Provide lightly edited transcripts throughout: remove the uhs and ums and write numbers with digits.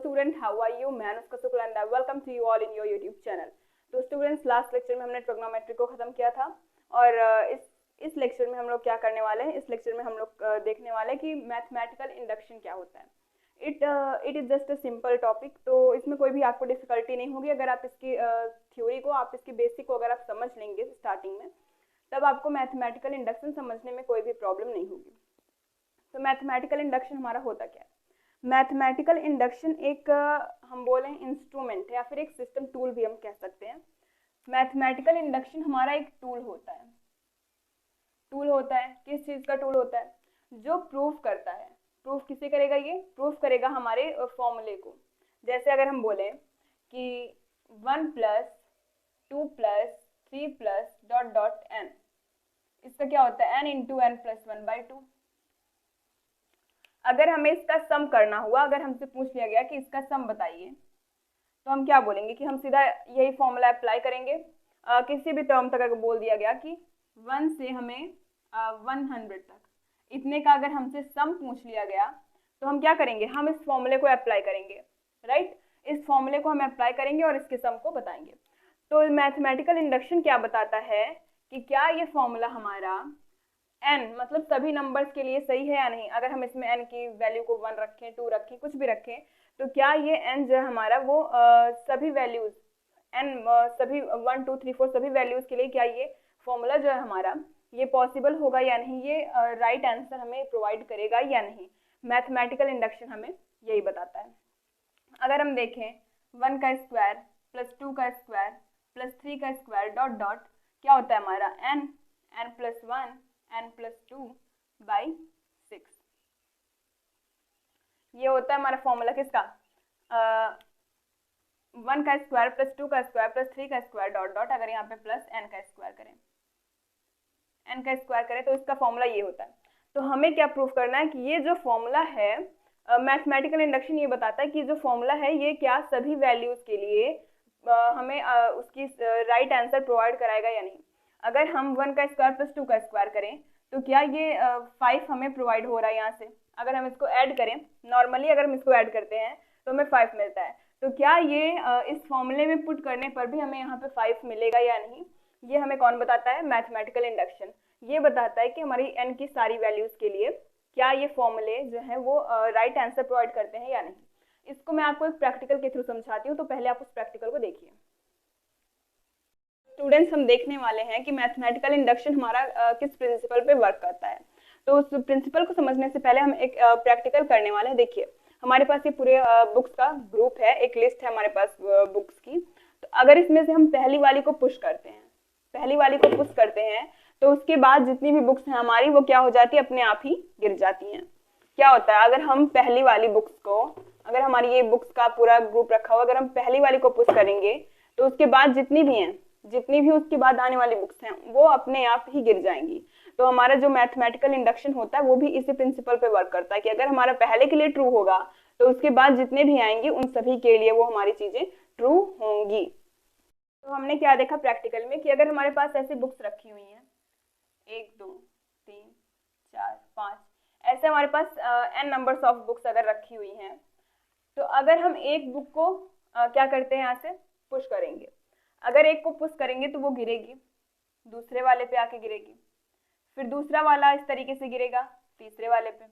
student, how are you? मैं Anushka Shukla and I welcome to you all in your YouTube channel. तो students, last lecture में हमने trigonometry को खत्म किया था और इस लेक्चर में हम लोग क्या करने वाले हैं, इस लेक्चर में हम लोग देखने वाले हैं कि मैथमेटिकल इंडक्शन क्या होता है। It is just a simple topic, तो इसमें कोई भी आपको डिफिकल्टी नहीं होगी। अगर आप इसकी थ्योरी को, आप इसकी बेसिक को अगर आप समझ लेंगे स्टार्टिंग में, तब आपको मैथमेटिकल इंडक्शन समझने में कोई भी प्रॉब्लम नहीं होगी। तो मैथमेटिकल इंडक्शन हमारा होता क्या है? मैथमेटिकल इंडक्शन एक हम बोलें इंस्ट्रूमेंट है या फिर एक सिस्टम, टूल भी हम कह सकते हैं। मैथमेटिकल इंडक्शन हमारा एक टूल होता है। टूल होता है, किस चीज़ का टूल होता है? जो प्रूफ करता है। प्रूफ किसे करेगा? ये प्रूफ करेगा हमारे फॉर्मूले को। जैसे अगर हम बोलें कि 1 + 2 + 3 + ... n, इसका क्या होता है? n × n + 1/2। अगर हमें इसका सम करना हुआ, अगर हमसे पूछ लिया गया कि इसका सम बताइए, तो हम क्या बोलेंगे कि हम सीधा यही फॉर्मूला अप्लाई करेंगे। किसी भी टर्म तक अगर बोल दिया गया कि 1 से हमें 100 तक, इतने का अगर हमसे सम पूछ लिया गया, तो हम क्या करेंगे? हम इस फॉर्मूले को अप्लाई करेंगे, राइट? इस फॉर्मूले को हम अप्लाई करेंगे और इसके सम को बताएंगे। तो मैथमेटिकल इंडक्शन क्या बताता है कि क्या ये फॉर्मूला हमारा n मतलब सभी नंबर्स के लिए सही है या नहीं। अगर हम इसमें n की वैल्यू को 1 रखें, 2 रखें, कुछ भी रखें, तो क्या ये n जो है हमारा वो सभी वैल्यूज n सभी 1 2 3 4 सभी वैल्यूज के लिए क्या ये फॉर्मूला जो है हमारा ये पॉसिबल होगा या नहीं, ये राइट आंसर हमें प्रोवाइड करेगा या नहीं। मैथमेटिकल इंडक्शन हमें यही बताता है। अगर हम देखें 1 का स्क्वायर + 2 का स्क्वायर + 3 का स्क्वायर ... क्या होता है हमारा? n + 1 n + 2/6। ये होता है हमारा फॉर्मूला किसका? 1 का स्क्वायर + 2 का स्क्वायर + 3 का स्क्वायर ... अगर यहाँ पे प्लस n का स्क्वायर करें, तो इसका फॉर्मूला ये होता है। तो हमें क्या प्रूफ करना है कि ये जो फॉर्मूला है, मैथमेटिकल इंडक्शन ये बताता है कि जो फॉर्मूला है ये क्या सभी वैल्यूज के लिए हमें उसकी राइट आंसर प्रोवाइड कराएगा या नहीं। अगर हम 1 का स्क्वायर + 2 का स्क्वायर करें, तो क्या ये 5 हमें प्रोवाइड हो रहा है यहाँ से? अगर हम इसको ऐड करें, नॉर्मली अगर हम इसको ऐड करते हैं तो हमें 5 मिलता है। तो क्या ये इस फॉर्मूले में पुट करने पर भी हमें यहाँ पे 5 मिलेगा या नहीं? ये हमें कौन बताता है? Mathematical induction. ये बताता है कि हमारी n की सारी वैल्यूज के लिए क्या ये फॉर्मूले जो है वो राइट आंसर प्रोवाइड करते हैं या नहीं। इसको मैं आपको एक प्रैक्टिकल के थ्रू समझाती हूँ, तो पहले आप उस प्रैक्टिकल को देखिए। स्टूडेंट्स, हम देखने वाले हैं कि मैथमेटिकल इंडक्शन हमारा किस प्रिंसिपल पे वर्क करता है। तो उस प्रिंसिपल को समझने से पहले हम एक प्रैक्टिकल करने वाले हैं। देखिए, हमारे पास ये पूरे बुक्स का ग्रुप है, एक लिस्ट है हमारे पास बुक्स की। तो अगर इसमें से हम पहली वाली को पुश करते हैं, तो उसके बाद जितनी भी बुक्स हैं हमारी, वो क्या हो जाती है? अपने आप ही गिर जाती हैं। क्या होता है? अगर हम पहली वाली बुक्स को, अगर हमारी ये बुक्स का पूरा ग्रुप रखा हुआ, अगर हम पहली वाली को पुश करेंगे, तो उसके बाद जितनी भी उसके बाद आने वाली बुक्स हैं वो अपने आप ही गिर जाएंगी। तो हमारा जो मैथमेटिकल इंडक्शन होता है वो भी इसी प्रिंसिपल पे वर्क करता है कि अगर हमारा पहले के लिए ट्रू होगा, तो उसके बाद जितने भी आएंगे उन सभी के लिए वो हमारी चीजें ट्रू होंगी। तो हमने क्या देखा प्रैक्टिकल में कि अगर हमारे पास ऐसी बुक्स रखी हुई हैं 1 2 3 4 5, ऐसे हमारे पास n नंबर्स ऑफ बुक्स अगर रखी हुई हैं, तो अगर हम एक बुक को क्या करते हैं, यहाँ से पुश करेंगे। अगर एक को पुश करेंगे तो वो गिरेगी, दूसरे वाले पे आके गिरेगी, फिर दूसरा वाला इस तरीके से गिरेगा तीसरे वाले पे,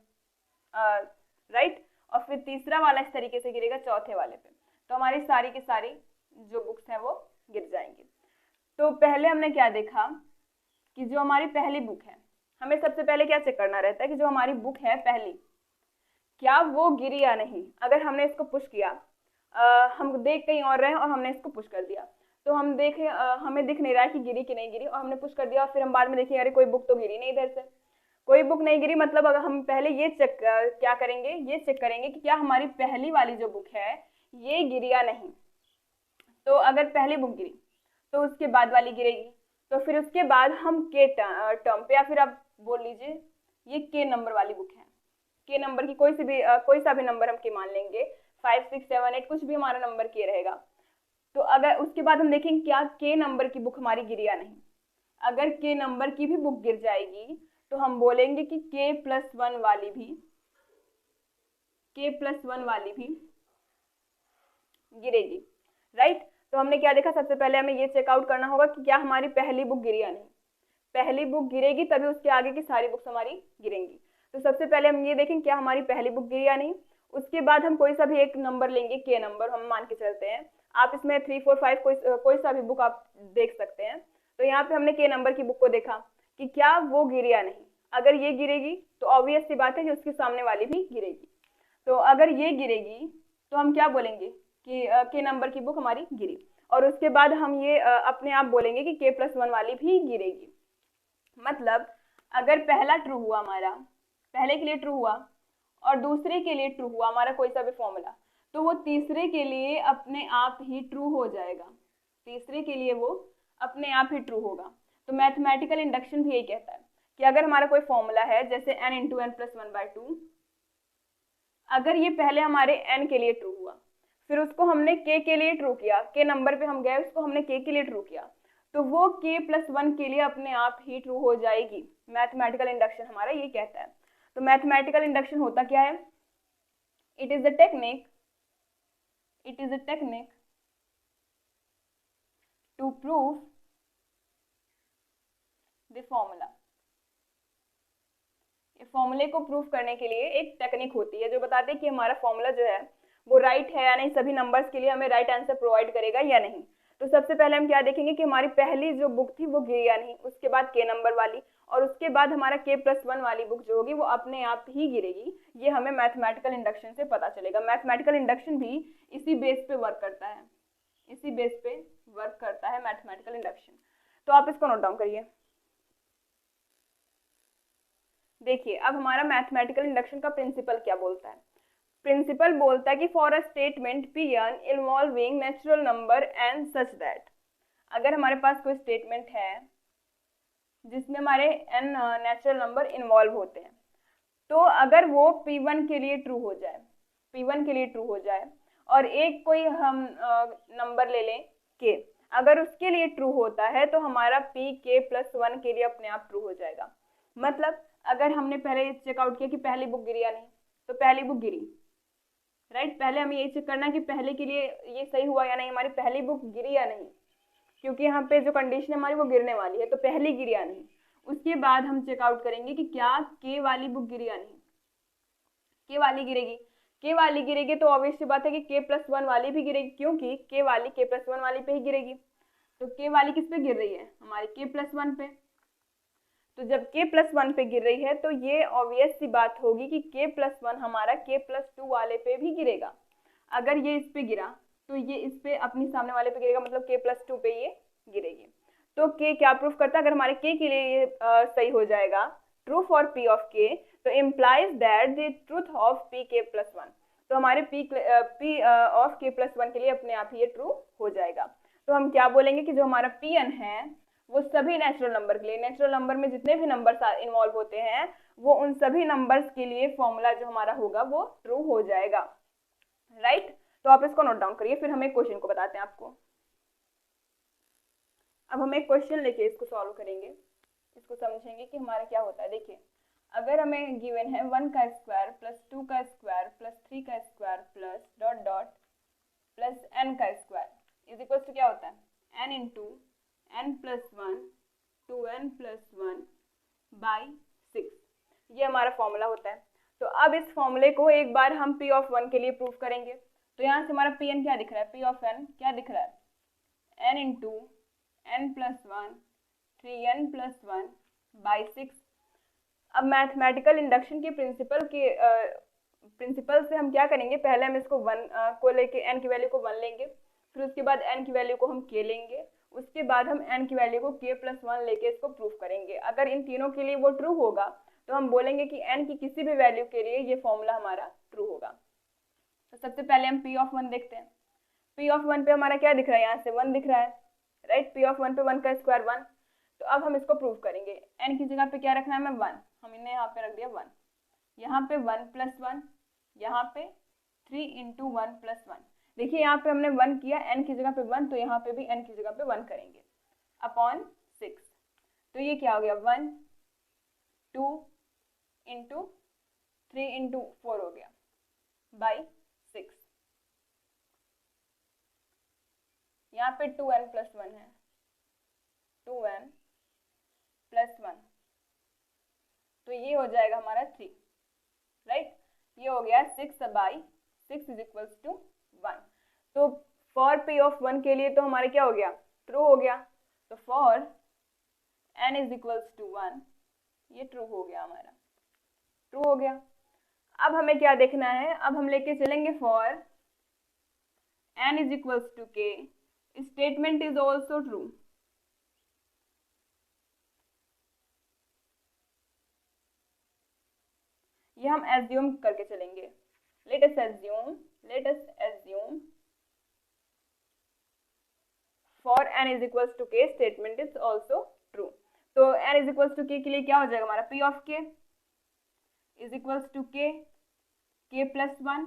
राइट, और फिर तीसरा वाला इस तरीके से गिरेगा चौथे वाले पे। तो हमारी सारी की सारी जो बुक्स हैं वो गिर जाएंगी। तो पहले हमने क्या देखा कि जो हमारी पहली बुक है, हमें सबसे पहले क्या चेक करना रहता है कि जो हमारी बुक है पहली, क्या वो गिरी या नहीं। अगर हमने इसको पुश किया, हम देख कहीं और रहे हैं और हमने इसको पुश कर दिया, तो हम देखें हमें दिख नहीं रहा है कि गिरी कि नहीं गिरी, और हमने पुश कर दिया और फिर हम बाद में देखें अरे कोई बुक तो गिरी नहीं, इधर से कोई बुक नहीं गिरी। मतलब अगर हम पहले ये चेक करेंगे कि क्या हमारी पहली वाली जो बुक है ये गिरी या नहीं। तो अगर पहली बुक गिरी तो उसके बाद वाली गिरेगी, तो फिर उसके बाद हम के टर्म पे, या फिर आप बोल लीजिए ये के नंबर वाली बुक है, के नंबर की कोई सा भी नंबर हम के मान लेंगे, 5 6 7 8 कुछ भी हमारा नंबर के रहेगा। तो अगर उसके बाद हम देखेंगे क्या के नंबर की बुक हमारी गिरी या नहीं। अगर के नंबर की भी बुक गिर जाएगी तो हम बोलेंगे कि k+1 वाली भी गिरेगी, राइट। तो हमने क्या देखा, सबसे पहले हमें ये चेकआउट करना होगा कि क्या हमारी पहली बुक गिरी या नहीं। पहली बुक गिरेगी तभी उसके आगे की सारी बुक्स हमारी गिरेंगी। तो सबसे पहले हम ये देखें क्या हमारी पहली बुक गिरी या नहीं। उसके बाद हम कोई सा भी एक नंबर लेंगे, के नंबर हम मान के चलते हैं। आप इसमें 3, 4, 5 कोई सा भी बुक आप देख सकते हैं। तो यहाँ पे हमने के नंबर की बुक को देखा कि क्या वो गिरी या नहीं। अगर ये गिरेगी तो ऑब्वियस सी बात है कि उसके सामने वाली भी गिरेगी। तो अगर ये गिरेगी तो हम क्या बोलेंगे कि के नंबर की बुक हमारी गिरी। और उसके बाद हम ये अपने आप बोलेंगे कि k+1 वाली भी गिरेगी। मतलब अगर पहला ट्रू हुआ हमारा, पहले के लिए ट्रू हुआ और दूसरे के लिए ट्रू हुआ हमारा कोई सा भी फॉर्मूला, तो वो तीसरे के लिए अपने आप ही ट्रू हो जाएगा। तीसरे के लिए वो अपने आप ही ट्रू होगा। तो मैथमेटिकल इंडक्शन भी यही कहता है कि अगर हमारा कोई फॉर्मूला है जैसे n × n+1/2, अगर ये पहले हमारे n के लिए ट्रू हुआ, फिर उसको हमने k के लिए ट्रू किया, k नंबर पे हम गए, उसको हमने k के लिए ट्रू किया, तो वो k+1 के लिए अपने आप ही ट्रू हो जाएगी। मैथमेटिकल इंडक्शन हमारा ये कहता है। तो मैथमेटिकल इंडक्शन होता क्या है? It is the technique to prove the formula. ये फॉर्मूले को प्रूफ करने के लिए एक टेक्निक होती है जो बताते हैं कि हमारा फॉर्मूला जो है वो राइट है या नहीं, सभी नंबर्स के लिए हमें राइट आंसर प्रोवाइड करेगा या नहीं। तो सबसे पहले हम क्या देखेंगे कि हमारी पहली जो बुक थी वो गिरी या नहीं, उसके बाद के नंबर वाली, और उसके बाद हमारा k+1 वाली बुक जो होगी वो अपने आप ही गिरेगी। ये हमें मैथमेटिकल इंडक्शन से पता चलेगा। मैथमेटिकल इंडक्शन भी इसी बेस पे वर्क करता है, इसी बेस पे वर्क करता है मैथमेटिकल इंडक्शन। तो आप इसको नोट डाउन करिए। देखिए अब हमारा मैथमेटिकल इंडक्शन का प्रिंसिपल क्या बोलता है। प्रिंसिपल बोलता है कि for a statement Pn involving natural number n such that, अगर हमारे पास कोई स्टेटमेंट है जिसमें हमारे n नेचुरल नंबर इन्वॉल्व होते हैं, तो अगर वो P1 के लिए ट्रू हो जाए, P1 के लिए ट्रू हो जाए, और एक कोई हम नंबर ले लें k, अगर उसके लिए ट्रू होता है तो हमारा Pk+1 के लिए अपने आप ट्रू हो जाएगा। मतलब अगर हमने पहले चेकआउट किया कि पहली बुक गिरी या नहीं, तो पहली बुक गिरी, राइट। पहले हमें ये चेक करना है कि पहले के लिए ये सही हुआ या नहीं, हमारी पहली बुक गिरी या नहीं, क्योंकि यहाँ पे जो कंडीशन है हमारी वो गिरने वाली है, तो पहली गिरी या नहीं। उसके बाद हम चेकआउट करेंगे कि क्या के वाली बुक गिरी या नहीं। के वाली गिरेगी, के वाली गिरेगी तो ऑब्वियस सी बात है कि k+1 वाली भी गिरेगी, क्योंकि के वाली k+1 वाली पे ही गिरेगी। तो के वाली किस पे गिर रही है? हमारी k+1 पे। तो जब k+1 पे गिर रही है तो ये ऑब्वियस सी बात होगी कि k+1 हमारा k+2 वाले पे भी गिरेगा। अगर ये इस पे गिरा तो ये इस पे अपनी सामने वाले पे गिरेगा, मतलब k+2 पे ये गिरेगी। तो k क्या प्रूफ करता है? अगर हमारे k के लिए ये सही हो जाएगा, true for p of k, तो implies that the truth of pk+1, तो हमारे p ऑफ k+1 के लिए अपने आप ही ये ट्रू हो जाएगा। तो हम क्या बोलेंगे कि जो हमारा Pn है वो सभी नेचुरल नंबर के लिए, नेचुरल नंबर में जितने भी नंबर्स इन्वॉल्व होते हैं वो उन सभी नंबर्स के लिए फॉर्मूला जो हमारा होगा वो ट्रू हो जाएगा, राइट। तो आप इसको नोट डाउन करिए, फिर हम एक क्वेश्चन को बताते हैं आपको। अब हम एक क्वेश्चन लेके इसको सॉल्व करेंगे, इसको समझेंगे कि हमारा क्या होता है। देखिए अगर हमें गिवन है 1 का स्क्वायर प्लस 2 का स्क्वायर प्लस 3 का square plus dot dot plus n का स्क्वायर इज इक्वल टू क्या होता है? n into n+1 2n+1 by 6, ये हमारा फॉर्मूला होता है। तो अब इस फॉर्मूले को एक बार हम p ऑफ 1 के लिए प्रूफ करेंगे। तो यहाँ से हमारा Pn क्या दिख रहा है? p ऑफ n क्या दिख रहा है? n into n+1 3n+1 by 6। अब मैथमेटिकल इंडक्शन के प्रिंसिपल से हम क्या करेंगे, पहले हम इसको 1 को लेके n की वैल्यू को 1 लेंगे, फिर उसके बाद n की वैल्यू को हम k लेंगे, उसके बाद हम n की वैल्यू को k+1 लेके इसको प्रूफ करेंगे। अगर इन तीनों के लिए वो ट्रू होगा तो हम बोलेंगे कि n की किसी भी वैल्यू के लिए ये फॉर्मूला हमारा ट्रू होगा। तो सबसे पहले हम p ऑफ 1 देखते हैं। p ऑफ 1 पे हमारा क्या दिख रहा है? यहाँ से 1 दिख रहा है, राइट। p ऑफ 1 पे 1 का स्क्वायर 1। तो अब हम इसको प्रूफ करेंगे। n की जगह पे क्या रखना है? हमें 1, हमने यहाँ पे रख दिया 1, यहाँ पे 1+1, यहाँ पे 3 इंटू 1+1। देखिए यहाँ पे हमने 1 किया, n की जगह पे 1, तो यहाँ पे भी n की जगह पे 1 करेंगे अपॉन 6। तो ये क्या हो गया? 1 2 इंटू 3 इंटू 4 हो गया बाई 6। यहाँ पे 2n+1 है, 2n+1, तो ये हो जाएगा हमारा 3, राइट। ये हो गया 6/6 इज इक्वल्स टू 1। तो फॉर p ऑफ 1 के लिए तो हमारे क्या हो गया, ट्रू हो गया। तो for n is equals to 1, ये ट्रू हो गया, हमारा ट्रू हो गया। अब हमें क्या देखना है, अब हम लेके चलेंगे for n is equals to k, statement is also true. ये हम एज्यूम करके चलेंगे। Let us assume for n is equals to k statement is also true. तो n is equals to k के लिए क्या हो जाएगा हमारा, p of k is equals to k k+1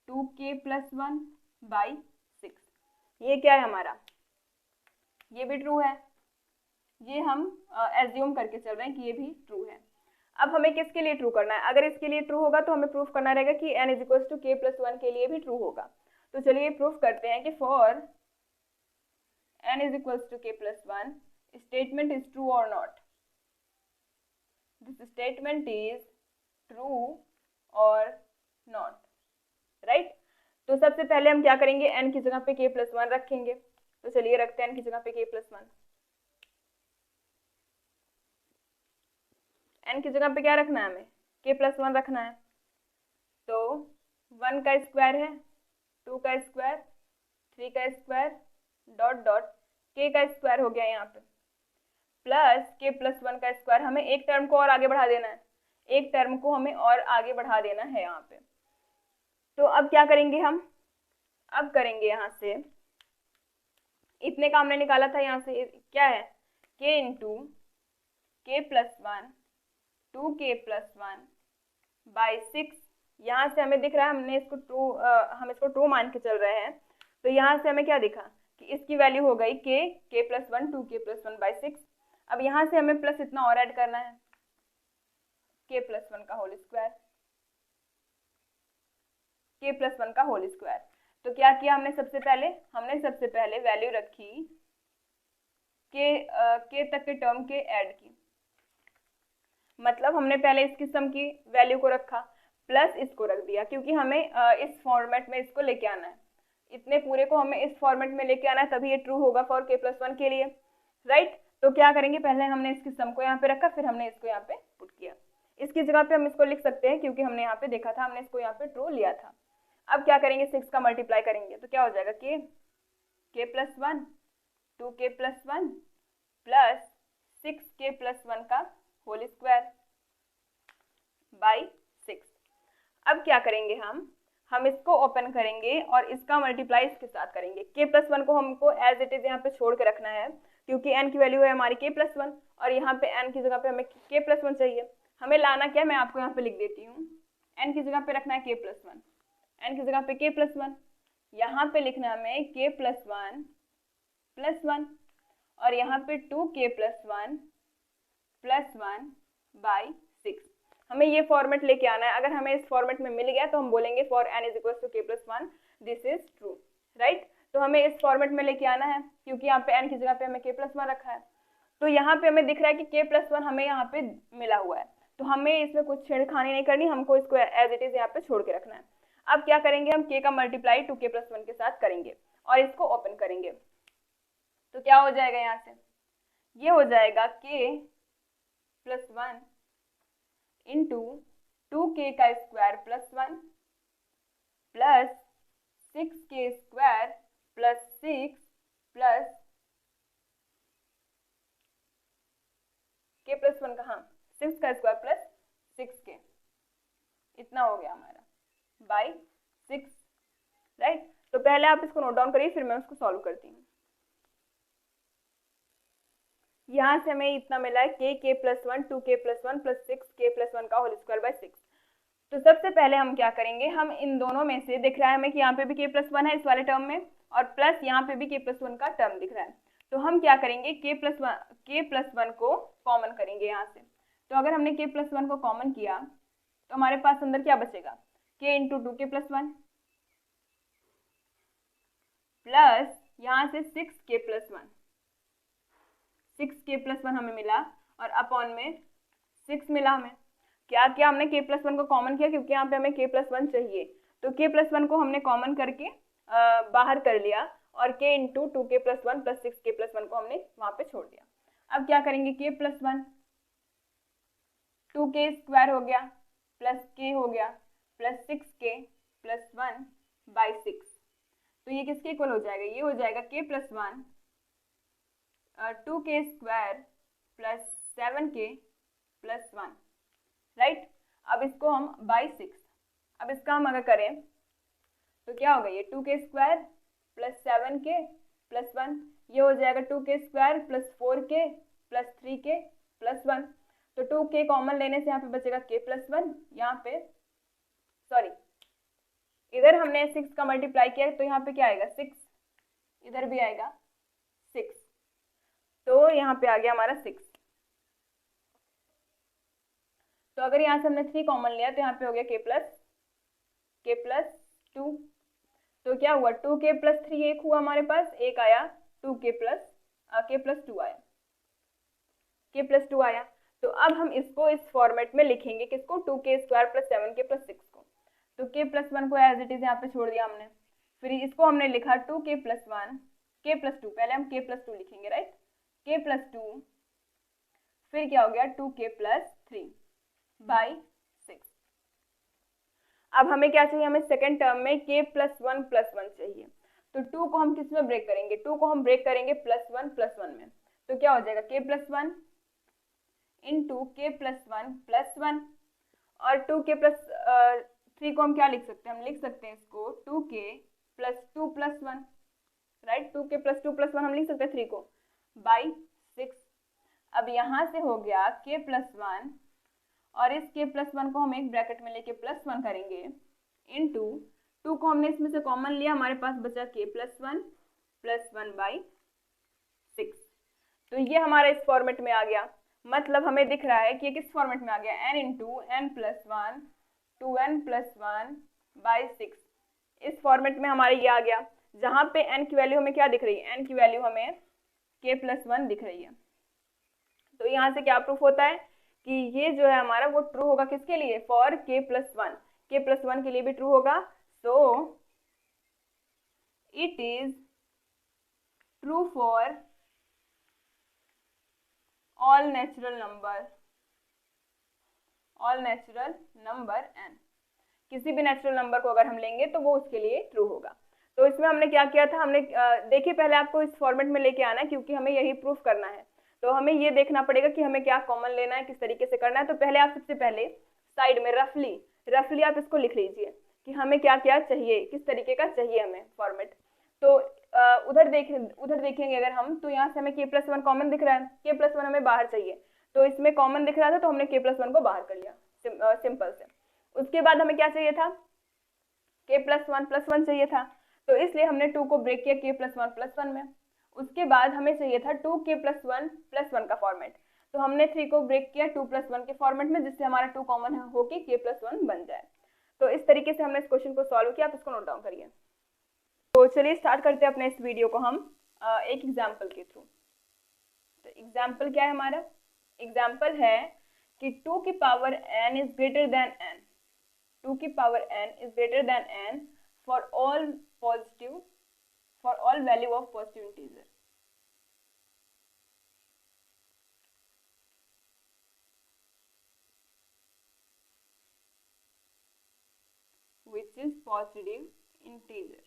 2k+1/6। ये क्या है हमारा, ये भी ट्रू है। ये हम एज्यूम करके चल रहे हैं कि ये भी ट्रू है। अब हमें किसके लिए ट्रू करना है, अगर इसके लिए ट्रू होगा तो हमें प्रूफ करना रहेगा कि n is equals to k+1 के लिए भी ट्रू होगा। तो चलिए प्रूफ करते हैं कि for n is equals to k+1 statement is true और not. This statement is true और नॉट, राइट। तो सबसे पहले हम क्या करेंगे, n की जगह पे k+1 रखेंगे। तो चलिए रखते हैं n की जगह पे k+1। n की जगह पे क्या रखना है, हमें k+1 रखना है। तो 1 का स्क्वायर है, 2 का स्क्वायर, 3 का स्क्वायर, डॉट डॉट k का स्क्वायर हो गया यहाँ पे, प्लस k+1 का स्क्वायर। हमें एक टर्म को और आगे बढ़ा देना है, एक टर्म को हमें और आगे बढ़ा देना है यहाँ पे। तो अब क्या करेंगे हम, अब करेंगे यहाँ से, इतने का हमने निकाला था, यहाँ से क्या है k इंटू k+1 2k+1/6। यहाँ से हमें दिख रहा है, हमने इसको ट्रू हम इसको ट्रू मान के चल रहे हैं। तो यहाँ से हमें क्या दिखा कि इसकी वैल्यू हो गई k+1 2k+1/6। अब यहाँ से हमें प्लस इतना और ऐड करना है, k+1 का होल स्क्वायर, k+1 का होल स्क्वायर। तो क्या किया हमने सबसे पहले वैल्यू रखी k तक के टर्म के ऐड की, मतलब हमने पहले इसकी सम की वैल्यू को रखा प्लस इसको रख दिया, क्योंकि हमें इस फॉर्मेट में इसको लेके आना है, इतने पूरे को हमें इस फॉर्मेट में लेके आना है, तभी ये ट्रू होगा फॉर k+1 के लिए, राइट। तो क्या करेंगे, पहले हमने इसकी सम को यहाँ पे रखा, फिर हमने इसको यहाँ पे पुट किया। इसकी जगह पे हम इसको लिख सकते हैं, क्योंकि हमने यहाँ पे देखा था, हमने इसको यहाँ पे ट्रू लिया था। अब क्या करेंगे, 6 का मल्टीप्लाई करेंगे, तो क्या हो जाएगा k+1 2k+1 प्लस 6k+1 का होल स्क्वायर बाई 6। अब क्या करेंगे, हम इसको ओपन करेंगे और इसका मल्टीप्लाई इसके साथ करेंगे। k+1 को हमको एज इट इज यहाँ पे छोड़ के रखना है, क्योंकि n की वैल्यू है हमारी k+1 और यहाँ पे n की जगह पे हमें k+1 चाहिए। हमें लाना क्या है, मैं आपको यहाँ पे लिख देती हूँ, n की जगह पे रखना है k+1, n की जगह पे k+1, यहाँ पे लिखना है हमें k+1 और यहाँ पे 2k+1 +1/6। हमें ये फॉर्मेट लेके आना है। अगर हमें इस फॉर्मेट में मिल गया तो हम बोलेंगे for n is equal to k+1 this is true, right. तो हमें इस फॉर्मेट में लेके आना है, क्योंकि यहाँ पे n की जगह पे हमें k+1 रखा है। तो यहाँ पे हमें दिख रहा है कि k+1 हमें यहाँ पे मिला हुआ है, तो हमें इसमें कुछ छेड़खानी नहीं करनी, हमको इसको एज इट इज यहाँ पे छोड़ के रखना है। अब क्या करेंगे, हम k का मल्टीप्लाई 2k+1 के साथ करेंगे और इसको ओपन करेंगे। तो क्या हो जाएगा, यहाँ से ये हो जाएगा k+1 इंटू 2k का square +1 plus 6k square plus 6 plus k+1 का 6 का स्क्वायर प्लस 6k, इतना हो गया हमारा बाई 6, राइट। तो पहले आप इसको नोट डाउन करिए, फिर मैं उसको सॉल्व करती हूँ। यहाँ से हमें इतना मिला है k+1 2k+1 प्लस 6k+1 का होल स्क्वायर बाई 6। तो सबसे पहले हम क्या करेंगे, हम इन दोनों में से दिख रहा है हमें कि यहाँ पे भी k+1 है इस वाले टर्म में और प्लस यहाँ पे भी k+1 का टर्म दिख रहा है। तो हम क्या करेंगे, k+1 को कॉमन करेंगे यहाँ से। तो अगर हमने k+1 को कॉमन किया तो हमारे पास अंदर क्या बचेगा, k इंटू 2k+1 प्लस यहाँ से 6k+1, 6k+1 हमें मिला और अपॉन में 6 मिला हमें। क्या किया हमने, k+1 को कॉमन किया क्योंकि यहाँ पे हमें k+1 चाहिए, तो k+1 को हमने कॉमन करके बाहर कर लिया और k into 2k+1 plus 6k+1 को हमने वहां पे छोड़ दिया। अब क्या करेंगे, k+1 2k² हो गया प्लस k हो गया प्लस 6k+1/6, तो ये किसके इक्वल हो जाएगा, ये हो जाएगा k+1 2k² plus 7k+1, right. अब इसको हम बाई 6, अब इसका हम अगर करें तो क्या होगा, ये 2k² प्लस 7k+1, ये हो जाएगा 2k² plus 4k plus 3k+1, तो 2k कॉमन लेने से यहाँ पे बचेगा k+1, यहाँ पे सॉरी इधर हमने 6 का मल्टीप्लाई किया तो यहाँ पे क्या आएगा 6, इधर भी आएगा 6, तो यहाँ पे आ गया हमारा 6। तो अगर यहाँ से हमने 3 कॉमन लिया तो यहाँ पे हो गया k+2, तो क्या हुआ 2k+3 एक हुआ हमारे पास, एक आया 2k+2 आया, k+2 आया। तो अब हम इसको इस फॉर्मेट में लिखेंगे, किसको, 2k² प्लस 7k प्लस 6 को, तो k+1 को एज इट इज यहाँ पे छोड़ दिया हमने, फिर इसको हमने लिखा 2k+1 k+2, पहले हम k+2 लिखेंगे, राइट, k+2, फिर क्या हो गया 2k+3/6। अब हमें क्या चाहिए, हमें सेकेंड टर्म में k+1 चाहिए, तो 2 को हम किस में ब्रेक करेंगे, 2 को हम ब्रेक करेंगे +1 में, तो क्या हो जाएगा k+1 इंटू k+1 और 2k+3 को हम क्या लिख सकते हैं, हम लिख सकते हैं इसको 2k+2+1, राइट, 2k+2+1 हम लिख सकते हैं 3 को बाई 6। अब यहाँ से हो गया k+1 और इस k+1 को हम एक ब्रैकेट में लेके +1 करेंगे इंटू 2 को हमने इसमें से कॉमन लिया, हमारे पास बचा k+1 तो ये हमारा इस फॉर्मेट में आ गया, मतलब हमें दिख रहा है कि ये किस फॉर्मेट में आ गया, n इंटू n+1 2n+1/6, इस फॉर्मेट में हमारे ये आ गया, जहां पे n की वैल्यू हमें क्या दिख रही है, n की वैल्यू हमें k+1 दिख रही है। तो यहाँ से क्या प्रूफ होता है कि ये जो है हमारा वो ट्रू होगा, किसके लिए, फॉर k+1, k+1 के लिए भी ट्रू होगा, सो it is true for all natural number n, किसी भी नेचुरल नंबर को अगर हम लेंगे तो वो उसके लिए ट्रू होगा। तो इसमें हमने क्या किया था, हमने देखिए पहले आपको इस फॉर्मेट में लेके आना है क्योंकि हमें यही प्रूफ करना है, तो हमें ये देखना पड़ेगा कि हमें क्या कॉमन लेना है, किस तरीके से करना है। तो पहले आप सबसे पहले साइड में रफली आप इसको लिख लीजिए कि हमें क्या क्या चाहिए, किस तरीके का चाहिए हमें फॉर्मेट। तो उधर देखेंगे अगर हम, तो यहाँ से हमें k+1 कॉमन दिख रहा है, k+1 हमें बाहर चाहिए, तो इसमें कॉमन दिख रहा था तो हमने k+1 को बाहर कर लिया, सिंपल से। उसके बाद हमें क्या चाहिए था, k+1 चाहिए था, तो इसलिए हमने 2 को ब्रेक किया k+1 में। उसके बाद हमें चाहिए था 2k+1 का फॉर्मेट, तो हमने 3 को ब्रेक किया 2+1 के फॉर्मेट में, जिससे हमारा 2 कॉमन हो के k+1 बन जाए। तो इस तरीके से हमने इस क्वेश्चन को सॉल्व किया, आप इसको नोट डाउन करिए। तो चलिए स्टार्ट करते हैं अपने इस वीडियो को हम एक एग्जाम्पल के थ्रू। तो एग्जाम्पल क्या है हमारा, एग्जाम्पल है कि 2 की power n is greater then n, 2 की power n is greater then n for all value of positive integer. which is positive integer।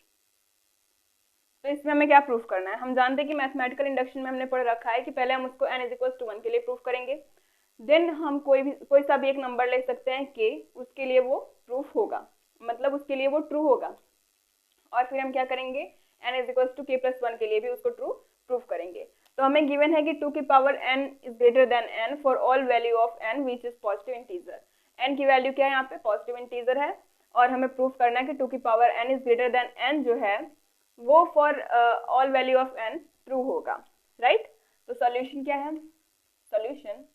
तो इसमें हमें क्या प्रूफ करना है, हम जानते हैं कि मैथमेटिकल इंडक्शन में हमने पढ़ रखा है कि पहले हम उसको n = 1 के लिए प्रूफ करेंगे, देन हम कोई सा भी एक नंबर ले सकते हैं k, उसके लिए वो प्रूफ होगा, मतलब उसके लिए वो ट्रू होगा, और फिर हम क्या करेंगे n = k+1 के लिए भी उसको ट्रू प्रूफ करेंगे। तो हमें गिवन है कि 2 की power n is greater then n for all value of n which is positive integer. n की वैल्यू क्या है, यहाँ पे पॉजिटिव इंटीजर है, और हमें प्रूफ करना है कि 2 की power n is greater then n जो है वो for all value of n true होगा, राइट। तो सॉल्यूशन क्या है, सॉल्यूशन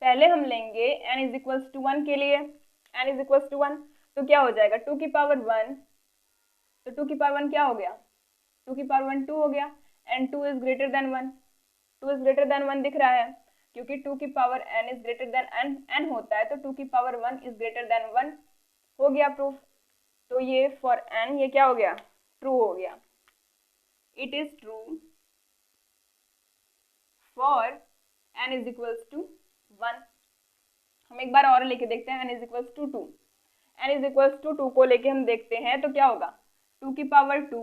पहले हम लेंगे n = 1 के लिए, n = 1 तो क्या हो जाएगा 2 की पावर 1, तो 2 की पावर 1 क्या हो गया 2 की पावर 1 2 हो गया, and 2 is greater then 1, 2 is greater then 1 दिख रहा है, क्योंकि 2 की power n is greater then n होता है, तो 2 की पावर 1 इज ग्रेटर देन 1 हो गया प्रूफ। तो ये फॉर n ये क्या हो गया, ट्रू हो गया। It is true for n is equals to 1। हम एक बार और लेके देखते हैं, n is equals to 2, n is equals to 2 को लेके हम देखते हैं तो क्या होगा, 2 की पावर 2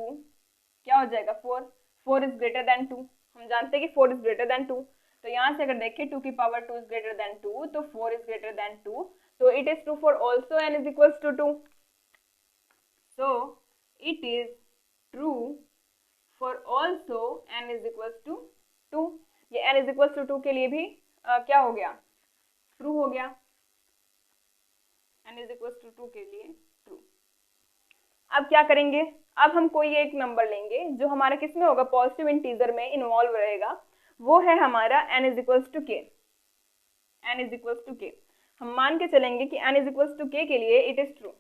क्या हो जाएगा 4, 4 इज ग्रेटर देन 2, हम जानते हैं कि 4 इज ग्रेटर देन 2, तो यहाँ से अगर देखें 2 की पावर 2 इज ग्रेटर देन 2 तो 4 इज ग्रेटर देन 2, तो it is true for also n is equals to 2। So it is true for also n is equals to 2। ये n इज इक्वल्स टू 2 के लिए भी क्या हो गया, ट्रू हो गया, n इज इक्वल्स टू 2 के लिए ट्रू। अब क्या करेंगे, अब हम कोई एक नंबर लेंगे जो हमारा किस में होगा, पॉजिटिव इंटीजर में इन्वॉल्व रहेगा, वो है हमारा n इज इक्वल्स टू के, n इज इक्वल्स टू के। हम मान के चलेंगे कि n is equals to k के लिए it is true.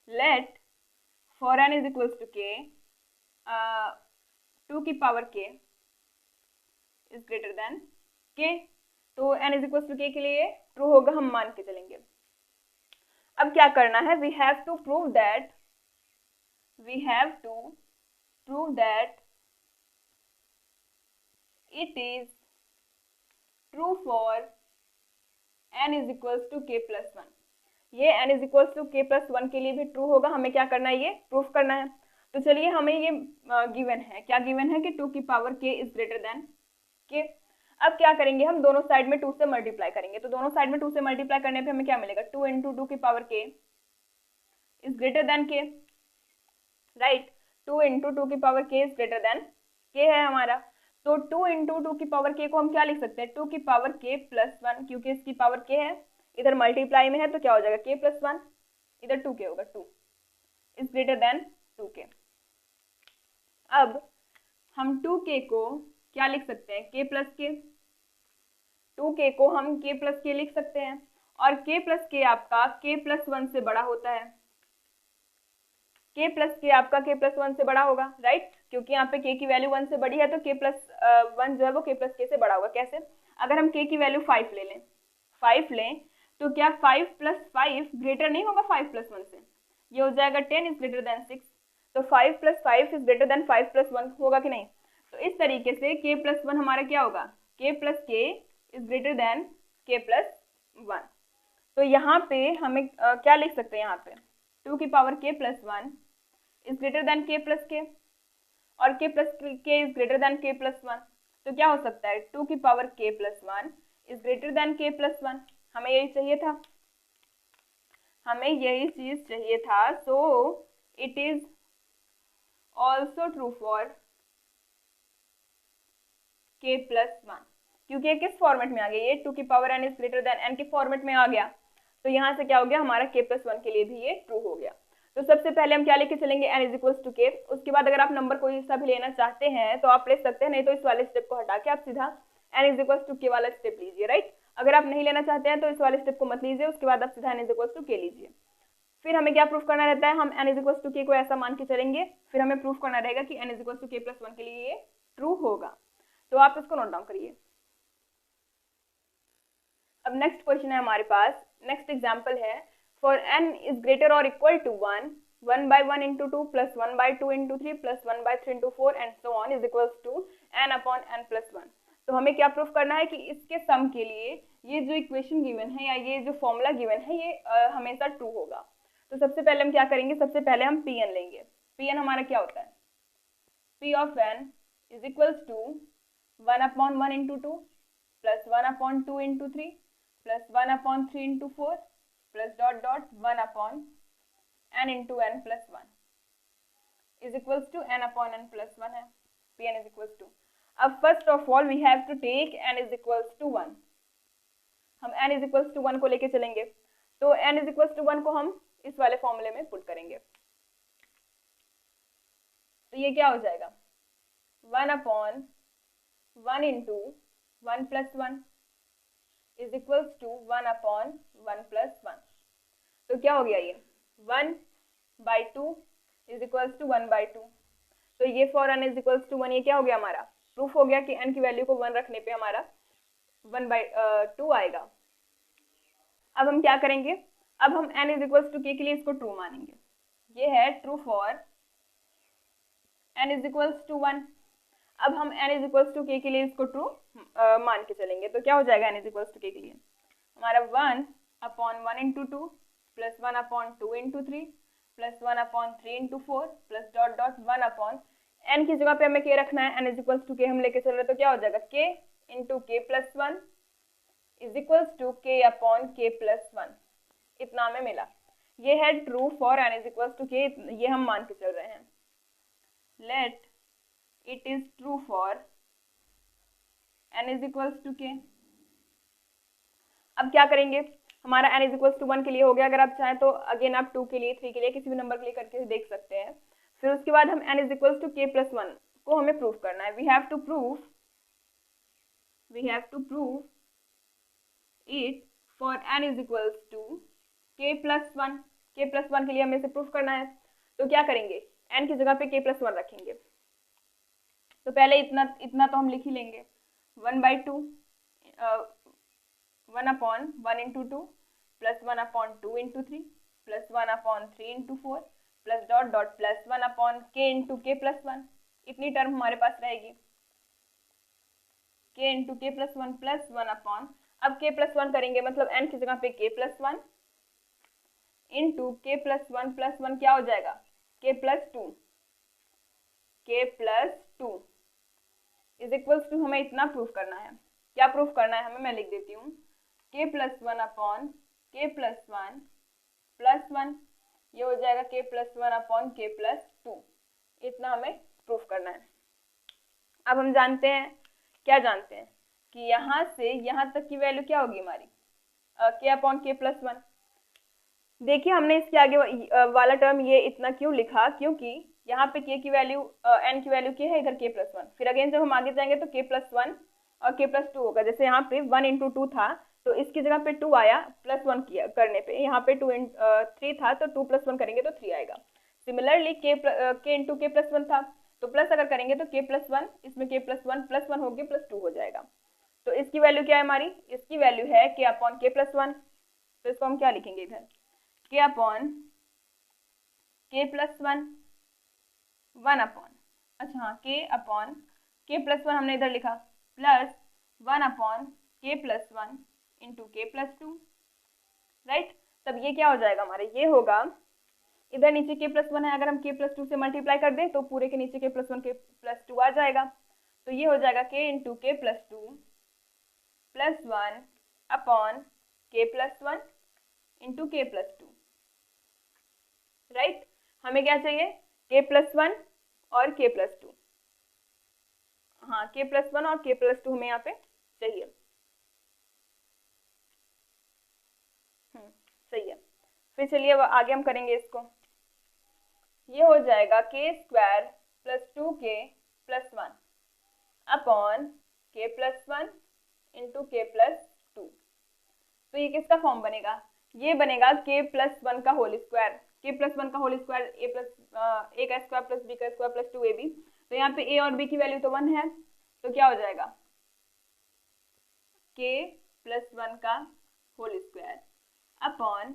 Let for n is equals to k 2 की power k is greater than k, तो n is equals to k के लिए ट्रू होगा, हम मान के चलेंगे। अब क्या करना है, we have to prove that it is true for n is equals to k plus 1। ये n is equals to k plus 1 के लिए भी ट्रू होगा, हमें क्या करना है, ये प्रूफ करना है। तो चलिए हमें ये गिवन है, क्या गिवन है कि 2 की power k is greater than k। अब क्या करेंगे, हम दोनों साइड में 2 से मल्टीप्लाई करेंगे, तो दोनों साइड में 2 से मल्टीप्लाई करने पे हमें क्या मिलेगा, 2 इंटू 2 की power k is greater than k, right. 2 into 2 की power k is greater than k है हमारा, तो 2 इंटू 2 की पावर k को हम क्या लिख सकते हैं, 2 की पावर k प्लस 1, क्योंकि इसकी पावर k है, इधर मल्टीप्लाई में है तो क्या हो जाएगा k प्लस 1, इधर 2k होगा, 2 इज ग्रेटर देन 2k। अब हम 2k को क्या लिख सकते हैं, k प्लस k, 2k को हम k प्लस k लिख सकते हैं, और k प्लस k आपका k प्लस 1 से बड़ा होता है, k प्लस k आपका k प्लस 1 से बड़ा होगा, राइट, क्योंकि यहाँ पे k की वैल्यू 1 से बड़ी है, तो k प्लस 1 जो है वो k प्लस k से बड़ा होगा। कैसे, अगर हम k की वैल्यू 5 ले लें, 5 लें तो क्या 5 प्लस 5 ग्रेटर नहीं होगा 5 प्लस 1 से, ये हो जाएगा 10 इज ग्रेटर देन 6, तो 5 plus 5 is greater then 5 plus 1 होगा कि नहीं। तो इस तरीके से k प्लस 1 हमारा क्या होगा, k plus k is greater than k plus 1। तो यहाँ पे हमें क्या लिख सकते हैं, यहाँ पे 2 की power k plus 1 is greater than k plus k, और k plus k is greater than k plus 1, तो क्या हो सकता है, 2 की power k plus 1 is greater than k plus 1। हमें यही चाहिए था, हमें यही चीज चाहिए था। सो it is also true for k plus 1, क्योंकि ये किस फॉर्मेट में आ गया, ये 2 की power n is greater then n के फॉर्मेट में आ गया, तो यहाँ से क्या हो गया, हमारा k प्लस 1 के लिए भी ये ट्रू हो गया। तो सबसे पहले हम क्या लेके चलेंगे, n is equals to k। उसके बाद अगर आप नंबर कोई सा भी लेना चाहते हैं तो आप ले सकते हैं, नहीं तो इस वाले स्टेप को हटा के आप सीधा n is equals to k वाला स्टेप लीजिए, राइट। अगर आप नहीं लेना चाहते हैं तो इस वाले स्टेप को मत लीजिए, उसके बाद आप सीधा n is equals to k लीजिए। फिर हमें क्या प्रूफ करना रहता है, हम n is equals to k को ऐसा मान के चलेंगे, फिर हमें प्रूफ करना रहेगा कि n is equals to k plus 1 के लिए ये ट्रू होगा। तो आप इसको नोट डाउन करिए। अब नेक्स्ट क्वेश्चन है हमारे पास, नेक्स्ट एग्जाम्पल है, फॉर n इज ग्रेटर और equal to 1, 1 by 1 into 2 plus 1 by 2 into 3 plus 1 by 3 into 4 and so on is equals to n upon n plus 1। तो हमें क्या प्रूफ करना है कि इसके सम के लिए ये जो इक्वेशन गिवन है या ये जो फॉर्मूला गिवन है ये हमेशा ट्रू होगा। तो सबसे पहले हम क्या करेंगे, सबसे पहले हम Pn लेंगे। Pn हमारा क्या होता है, P of n is equals to 1 upon 1 into 2 plus 1 upon 2 into 3 plus 1 upon 3 into 4 plus dot dot 1 upon n into n plus 1 is equals to n upon n plus 1 है, Pn is equals to। अब first of all we have to take n is equals to 1, हम n is equals to 1 को लेके चलेंगे, तो n is equals to 1 को हम इस वाले फॉर्मूले में पुट करेंगे, तो ये क्या हो जाएगा 1 upon 1 into 1 plus 1 is equals to 1 upon 1 plus 1। तो क्या हो गया ये 1 by 2 is equals to 1 by 2, तो ये for n is equals to 1, ये क्या हो गया हमारा, प्रूफ हो गया कि n की वैल्यू को 1 रखने पे हमारा 1/2 आएगा। अब हम क्या करेंगे, अब हम n इज इक्वल्स टू के लिए इसको ट्रू मानेंगे। ये है true for n is equals to 1। अब हम n इज इक्वल्स टू के लिए इसको ट्रू मान के चलेंगे, तो क्या हो जाएगा n इज इक्वल्स टू के लिए हमारा 1/1 into 2 plus 1/2 into 3 plus 1/3 into 4 plus dot dot 1/n की जगह पे हमें के रखना है, n इज इक्वल्स टू के हम लेके चल रहे हैं, तो क्या हो जाएगा k into k plus 1 is equals to k upon k plus 1। इतना हमें मिला। ये है true for n is equals to k, ये हम मान के चल रहे हैं। Let it is true for n is equals to k. अब क्या करेंगे, हमारा n इज इक्वल्स टू 1 के लिए हो गया। अगर आप चाहें तो अगेन आप 2 के लिए, 3 के लिए, किसी भी नंबर के लिए करके देख सकते हैं। फिर उसके बाद हम n is equals to k plus 1 को हमें प्रूफ करना है। We have to prove it for n is equals to k plus 1। k plus 1 के लिए हमें इसे प्रूफ करना है, तो क्या करेंगे, n की जगह पे k प्लस 1 रखेंगे। तो पहले इतना तो हम लिख ही लेंगे, 1/2 1/1 into 2 plus 1/2 into 3 plus 1/3 into 4 plus dot dot plus 1/k into k plus 1। इतनी टर्म हमारे पास रहेगी, k into k plus 1 plus 1/, अब k प्लस 1 करेंगे मतलब n की जगह पे k plus 1 into k plus 1 क्या हो जाएगा, k plus 2 is equals to, हमें इतना प्रूफ करना है। क्या प्रूफ करना है हमें, मैं लिख देती हूँ, k plus 1/k plus 1 plus 1, ये हो जाएगा k प्लस 1/k प्लस 2। इतना हमें प्रूफ करना है। अब हम जानते हैं, क्या जानते हैं कि यहाँ से यहाँ तक की वैल्यू क्या होगी हमारी, k/k प्लस 1। देखिए हमने इसके आगे वाला टर्म ये इतना क्यों लिखा, क्योंकि यहाँ पे k की वैल्यू n की वैल्यू k है, इधर k प्लस 1। फिर अगेन जब हम आगे जाएंगे तो k प्लस 1 और k प्लस 2 होगा। जैसे यहाँ पे 1 इंटू 2 था तो इसकी जगह पे 2 आया, प्लस 1 किया करने पे, यहाँ पे 3 था तो 2 प्लस 1 करेंगे तो 3 आएगा। Similarly k into k plus 1 था तो प्लस अगर करेंगे तो k प्लस 1, इसमें k प्लस 1 हो गया प्लस 2 हो जाएगा। तो इसकी वैल्यु क्या है हमारी, इसकी वैल्यू है k अपॉन k प्लस 1। तो इसको हम क्या लिखेंगे इधर, k upon k plus 1 upon, अच्छा हाँ, k अपॉन k प्लस 1 हमने इधर लिखा, plus 1 upon k plus 1 into k plus 2, right. तब ये क्या हो जाएगा हमारे, ये होगा, इधर नीचे k प्लस 1 है, अगर हम k प्लस 2 से मल्टीप्लाई कर दें तो पूरे के नीचे k प्लस 1 k प्लस 2 आ जाएगा। तो ये हो जाएगा k into k plus 2 plus 1 upon k plus 1 into k plus 2, right. हमें क्या चाहिए, k प्लस 1 और k प्लस 2, हाँ k प्लस 1 और k प्लस 2 हमें यहाँ पे चाहिए। सही है। फिर चलिए अब आगे हम करेंगे इसको, ये हो जाएगा k square plus 2k plus 1 upon k plus 1 into k plus 2। तो ये किसका फॉर्म बनेगा, ये बनेगा k प्लस 1 का होल स्क्वायर। k प्लस 1 का होल स्क्वायर a का स्क्वायर प्लस b का स्क्वायर प्लस 2ab। तो यहाँ पे a और b की वैल्यू तो 1 है, तो क्या हो जाएगा, k प्लस 1 का whole square upon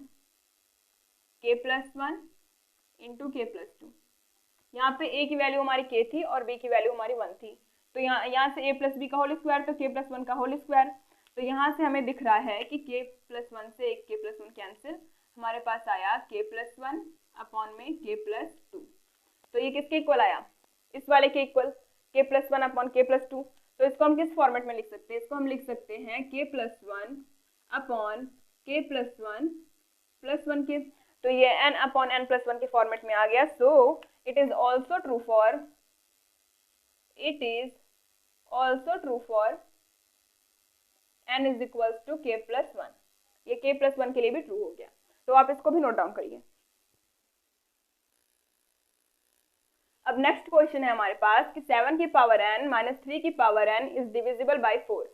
k plus 1 into k plus 2। यहाँ पे a की वैल्यू हमारी k थी और b की वैल्यू हमारी 1 थी, तो यहाँ से a प्लस b का होल स्क्वायर तो k प्लस 1 का होल स्क्वायर। तो यहाँ से हमें दिख रहा है कि k प्लस 1 से एक k प्लस 1 कैंसिल, हमारे पास आया k प्लस 1 अपॉन में k प्लस 2। तो ये किसके इक्वल आया, इस वाले के equal, k plus 1 upon k plus 2। तो इसको हम किस फॉर्मेट में लिख सकते हैं, इसको हम लिख सकते हैं k plus 1 upon k plus 1 plus 1 के, तो ये n अपॉन n प्लस 1 के फॉर्मेट में आ गया। So it is also true for n is equals to k plus 1। ये k प्लस 1 के लिए भी ट्रू हो गया, तो आप इसको भी नोट डाउन करिए। अब नेक्स्ट क्वेश्चन है हमारे पास कि 7 की पावर n माइनस 3 की power n is divisible by 4।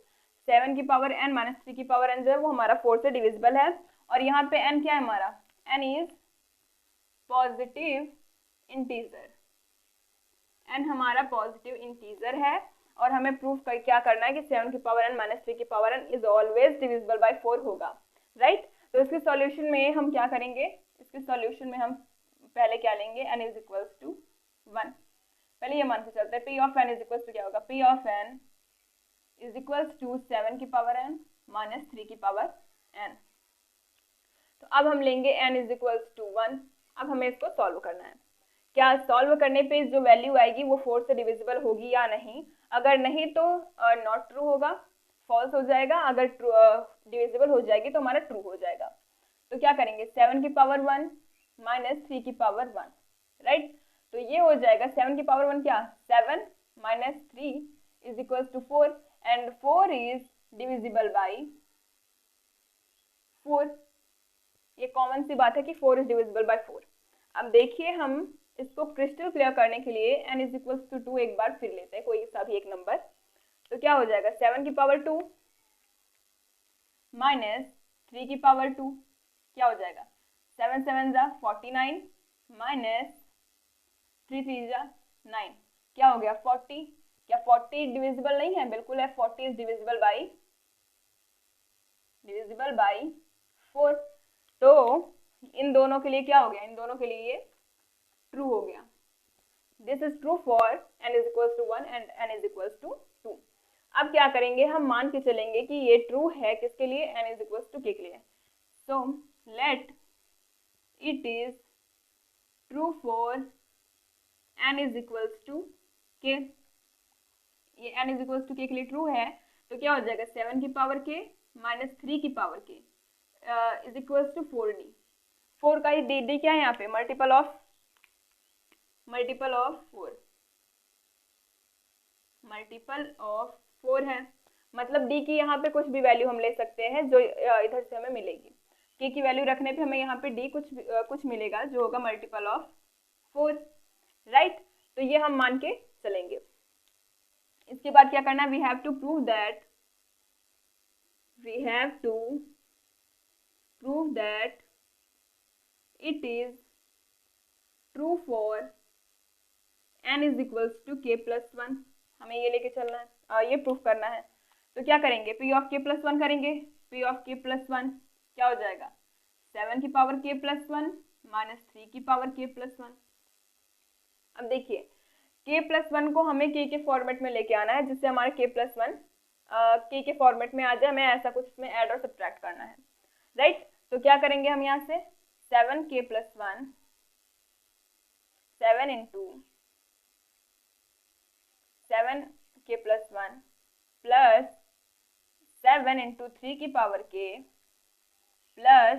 7 की पावर n माइनस 3 की पावर n जो है वो हमारा 4 से डिविजिबल है, और यहाँ पे n क्या है हमारा, n is positive integer, n हमारा पॉजिटिव इंटीजर है और हमें प्रूफ कर क्या करना है कि 7 की पावर n माइनस 3 की power n is always divisible by 4 होगा, राइट। तो इसके सॉल्यूशन में हम क्या करेंगे, इसके सॉल्यूशन में हम पहले क्या लेंगे, n इज इक्वल्स टू 1। पहले ये मान के चलते हैं p of n is equals to क्या होगा, p of n is equals to 7 की पावर n माइनस 3 की पावर n। तो अब हम लेंगे n इज इक्वल्स टू 1। अब हमें इसको सॉल्व करना है। क्या सॉल्व करने पे जो वैल्यू आएगी वो 4 से डिविजिबल होगी या नहीं, अगर नहीं तो नॉट ट्रू होगा, फॉल्स हो जाएगा, अगर डिविजिबल हो जाएगी तो हमारा ट्रू हो जाएगा। तो क्या करेंगे, 7 की पावर 1 माइनस 3 की पावर 1, राइट। तो ये हो जाएगा 7 की पावर 1 क्या, 7 minus 3 is equals to 4 and 4 is divisible by 4। ये कॉमन सी बात है कि 4 इज डिविजिबल बाय 4। अब देखिए हम इसको क्रिस्टल क्लियर करने के लिए n इज इक्वल्स टू 2 एक बार फिर लेते हैं, कोई सा भी एक नंबर। तो क्या हो जाएगा, 7 की पावर 2 माइनस 3 की पावर 2 क्या हो जाएगा, 7 7 जा 49 माइनस 3 3 जा 9 क्या हो गया 40। क्या 40 डिविजिबल नहीं है, बिल्कुल है, 40 इज डिविजिबल बाई 4। तो इन दोनों के लिए क्या हो गया, इन दोनों के लिए ये ट्रू हो गया। This is true for n is equals to 1 and n is equals to 2। अब क्या करेंगे, हम मान के चलेंगे कि ये ट्रू है किसके लिए, n is equals to k के लिए। So let it is true for n is equals to k। ये n is equals to k के लिए ट्रू है, तो क्या हो जाएगा, 7 की पावर k माइनस 3 की power k is equals to 4d। 4 का ही d क्या है यहाँ पे, मल्टीपल ऑफ 4 है, मतलब d की यहाँ पे कुछ भी वैल्यू हम ले सकते हैं जो इधर से हमें मिलेगी। k की वैल्यू रखने पे हमें यहाँ पे d कुछ मिलेगा जो होगा मल्टीपल ऑफ 4, राइट। तो ये हम मान के चलेंगे। इसके बाद क्या करना है, we have to prove that it is true for n is equals to k plus 1। हमें ये लेके चलना है, ये प्रूफ करना है। तो क्या करेंगे, p ऑफ k plus 1 करेंगे। p ऑफ k plus 1 क्या हो जाएगा, 7 की पावर k plus 1 माइनस 3 की पावर k plus 1। अब देखिए k plus 1 को हमें k के फॉर्मेट में लेके आना है जिससे हमारे k plus 1 k के फॉर्मेट में आ जाए, हमें ऐसा कुछ इसमें ऐड और सब्ट्रैक्ट करना है, राइट। तो क्या करेंगे हम यहाँ से 7k plus 1 7 into 7k plus 1 plus 7 into 3 की पावर k प्लस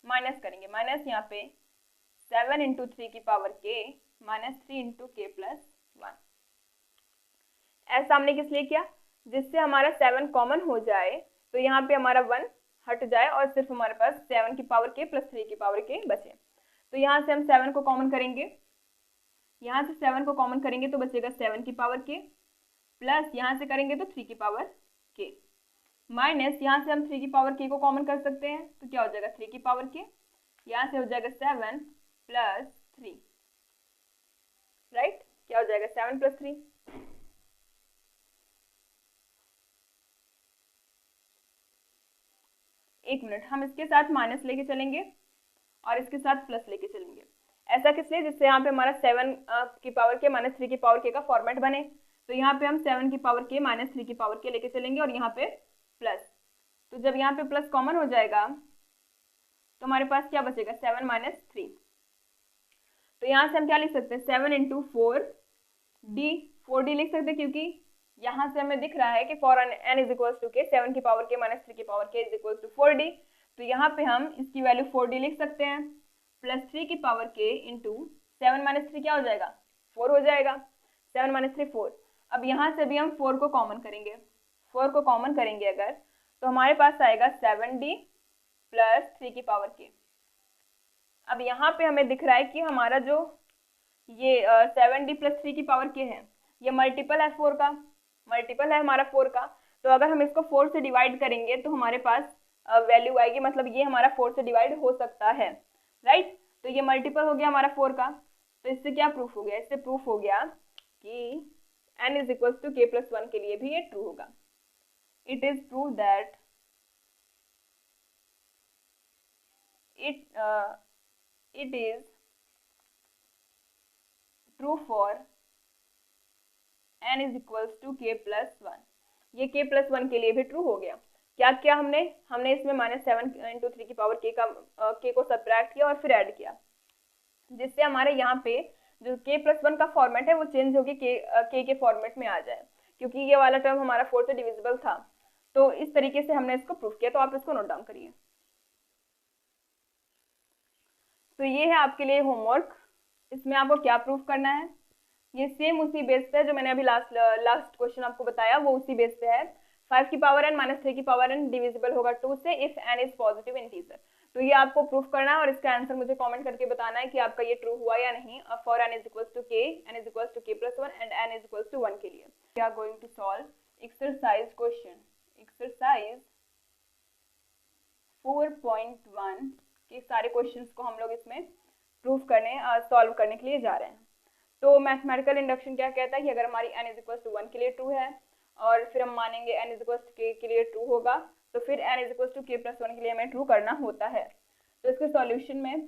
माइनस करेंगे, माइनस यहाँ पे 7 into 3 की power k minus 3 into k plus 1। ऐसा हमने किस लिए किया, जिससे हमारा 7 कॉमन हो जाए, तो यहाँ पे हमारा 1 हट जाए और सिर्फ हमारे पास 7 की पावर k प्लस 3 की पावर k बचे। तो यहाँ से हम 7 को कॉमन करेंगे, यहाँ से 7 को कॉमन करेंगे तो बचेगा 7 की पावर k प्लस यहाँ से करेंगे तो 3 की पावर k माइनस यहाँ से हम 3 की पावर k को कॉमन कर सकते हैं, तो क्या हो जाएगा 3 की पावर k, यहाँ से हो जाएगा 7 प्लस 3, राइट। क्या हो जाएगा 7 प्लस 3। एक मिनट, हम इसके साथ माइनस लेके चलेंगे और इसके साथ प्लस लेके चलेंगे। ऐसा किस लिए, जिससे यहाँ पे हमारा 7 की पावर के माइनस 3 की पावर के का फॉर्मेट बने। तो यहाँ पे हम 7 की पावर के माइनस 3 की पावर के लेके चलेंगे और यहाँ पे प्लस। तो जब यहाँ पे प्लस कॉमन हो जाएगा तो हमारे पास क्या बचेगा 7 माइनस 3। तो यहाँ से हम क्या लिख सकते हैं 7 इंटू 4d लिख सकते हैं, क्योंकि यहाँ से हमें दिख रहा है कि for n is equals to k 7 की पावर के माइनस 3 की पावर के इज इक्वल्स टू 4d। तो यहाँ पे हम इसकी वैल्यू 4d लिख सकते हैं प्लस 3 की पावर के इंटू 7 माइनस 3 क्या हो जाएगा 4 हो जाएगा, 7 माइनस 3 4। अब यहाँ से भी हम 4 को कॉमन करेंगे, 4 को कॉमन करेंगे अगर, तो हमारे पास आएगा 7d प्लस 3 की पावर के। अब यहाँ पे हमें दिख रहा है कि हमारा जो ये 7d प्लस 3 की पावर के है ये मल्टीपल है 4 का, मल्टीपल है हमारा 4 का। तो अगर हम इसको 4 से डिवाइड करेंगे तो हमारे पास वैल्यू आएगी, मतलब ये हमारा 4 से डिवाइड हो सकता है, राइट। तो ये मल्टीपल हो गया हमारा 4 का। तो इससे क्या प्रूफ हो गया, इससे प्रूफ हो गया कि n is equal to k plus 1 के लिए भी ये ट्रू होगा। It is prove that it is true for n is equals to k plus 1। ये k plus 1 के लिए भी ट्रू हो गया। क्या किया हमने इसमें -7 इंटू 3 की पावर k को सब्ट्रैक्ट किया और फिर ऐड किया, जिससे हमारे यहाँ पे जो k प्लस 1 का फॉर्मेट है वो चेंज होगी k के फॉर्मेट में आ जाए, क्योंकि ये वाला टर्म हमारा 4 से डिविजिबल था। तो इस तरीके से हमने इसको प्रूफ किया। तो आप इसको नोट डाउन करिए। तो ये है आपके लिए होमवर्क। इसमें आपको क्या प्रूफ करना है, ये सेम उसी बेस पे है जो मैंने अभी लास्ट क्वेश्चन आपको बताया, वो उसी बेस पे है। 5 की पावर n माइनस 3 की पावर n डिविजिबल होगा 2 से if n is positive integer. तो ये आपको प्रूफ करना है और इसका आंसर मुझे कमेंट करके बताना है कि आपका ये ट्रू हुआ या नहीं। For n is equals to k, n is equals to k plus 1 and n is equals to 1 के लिए। We are going to solve exercise question, exercise 4.1 के सारे क्वेश्चंस को हम लोग इसमें प्रूफ करने सॉल्व करने के लिए जा रहे हैं। तो मैथमेटिकल इंडक्शन क्या कहता है कि अगर हमारी n इज इक्वल टू 1 के लिए ट्रू है और फिर हम मानेंगे n is equal to k के लिए ट्रू होगा, तो फिर n is equal to k plus 1 के लिए हमें ट्रू करना होता है। तो इसके सॉल्यूशन में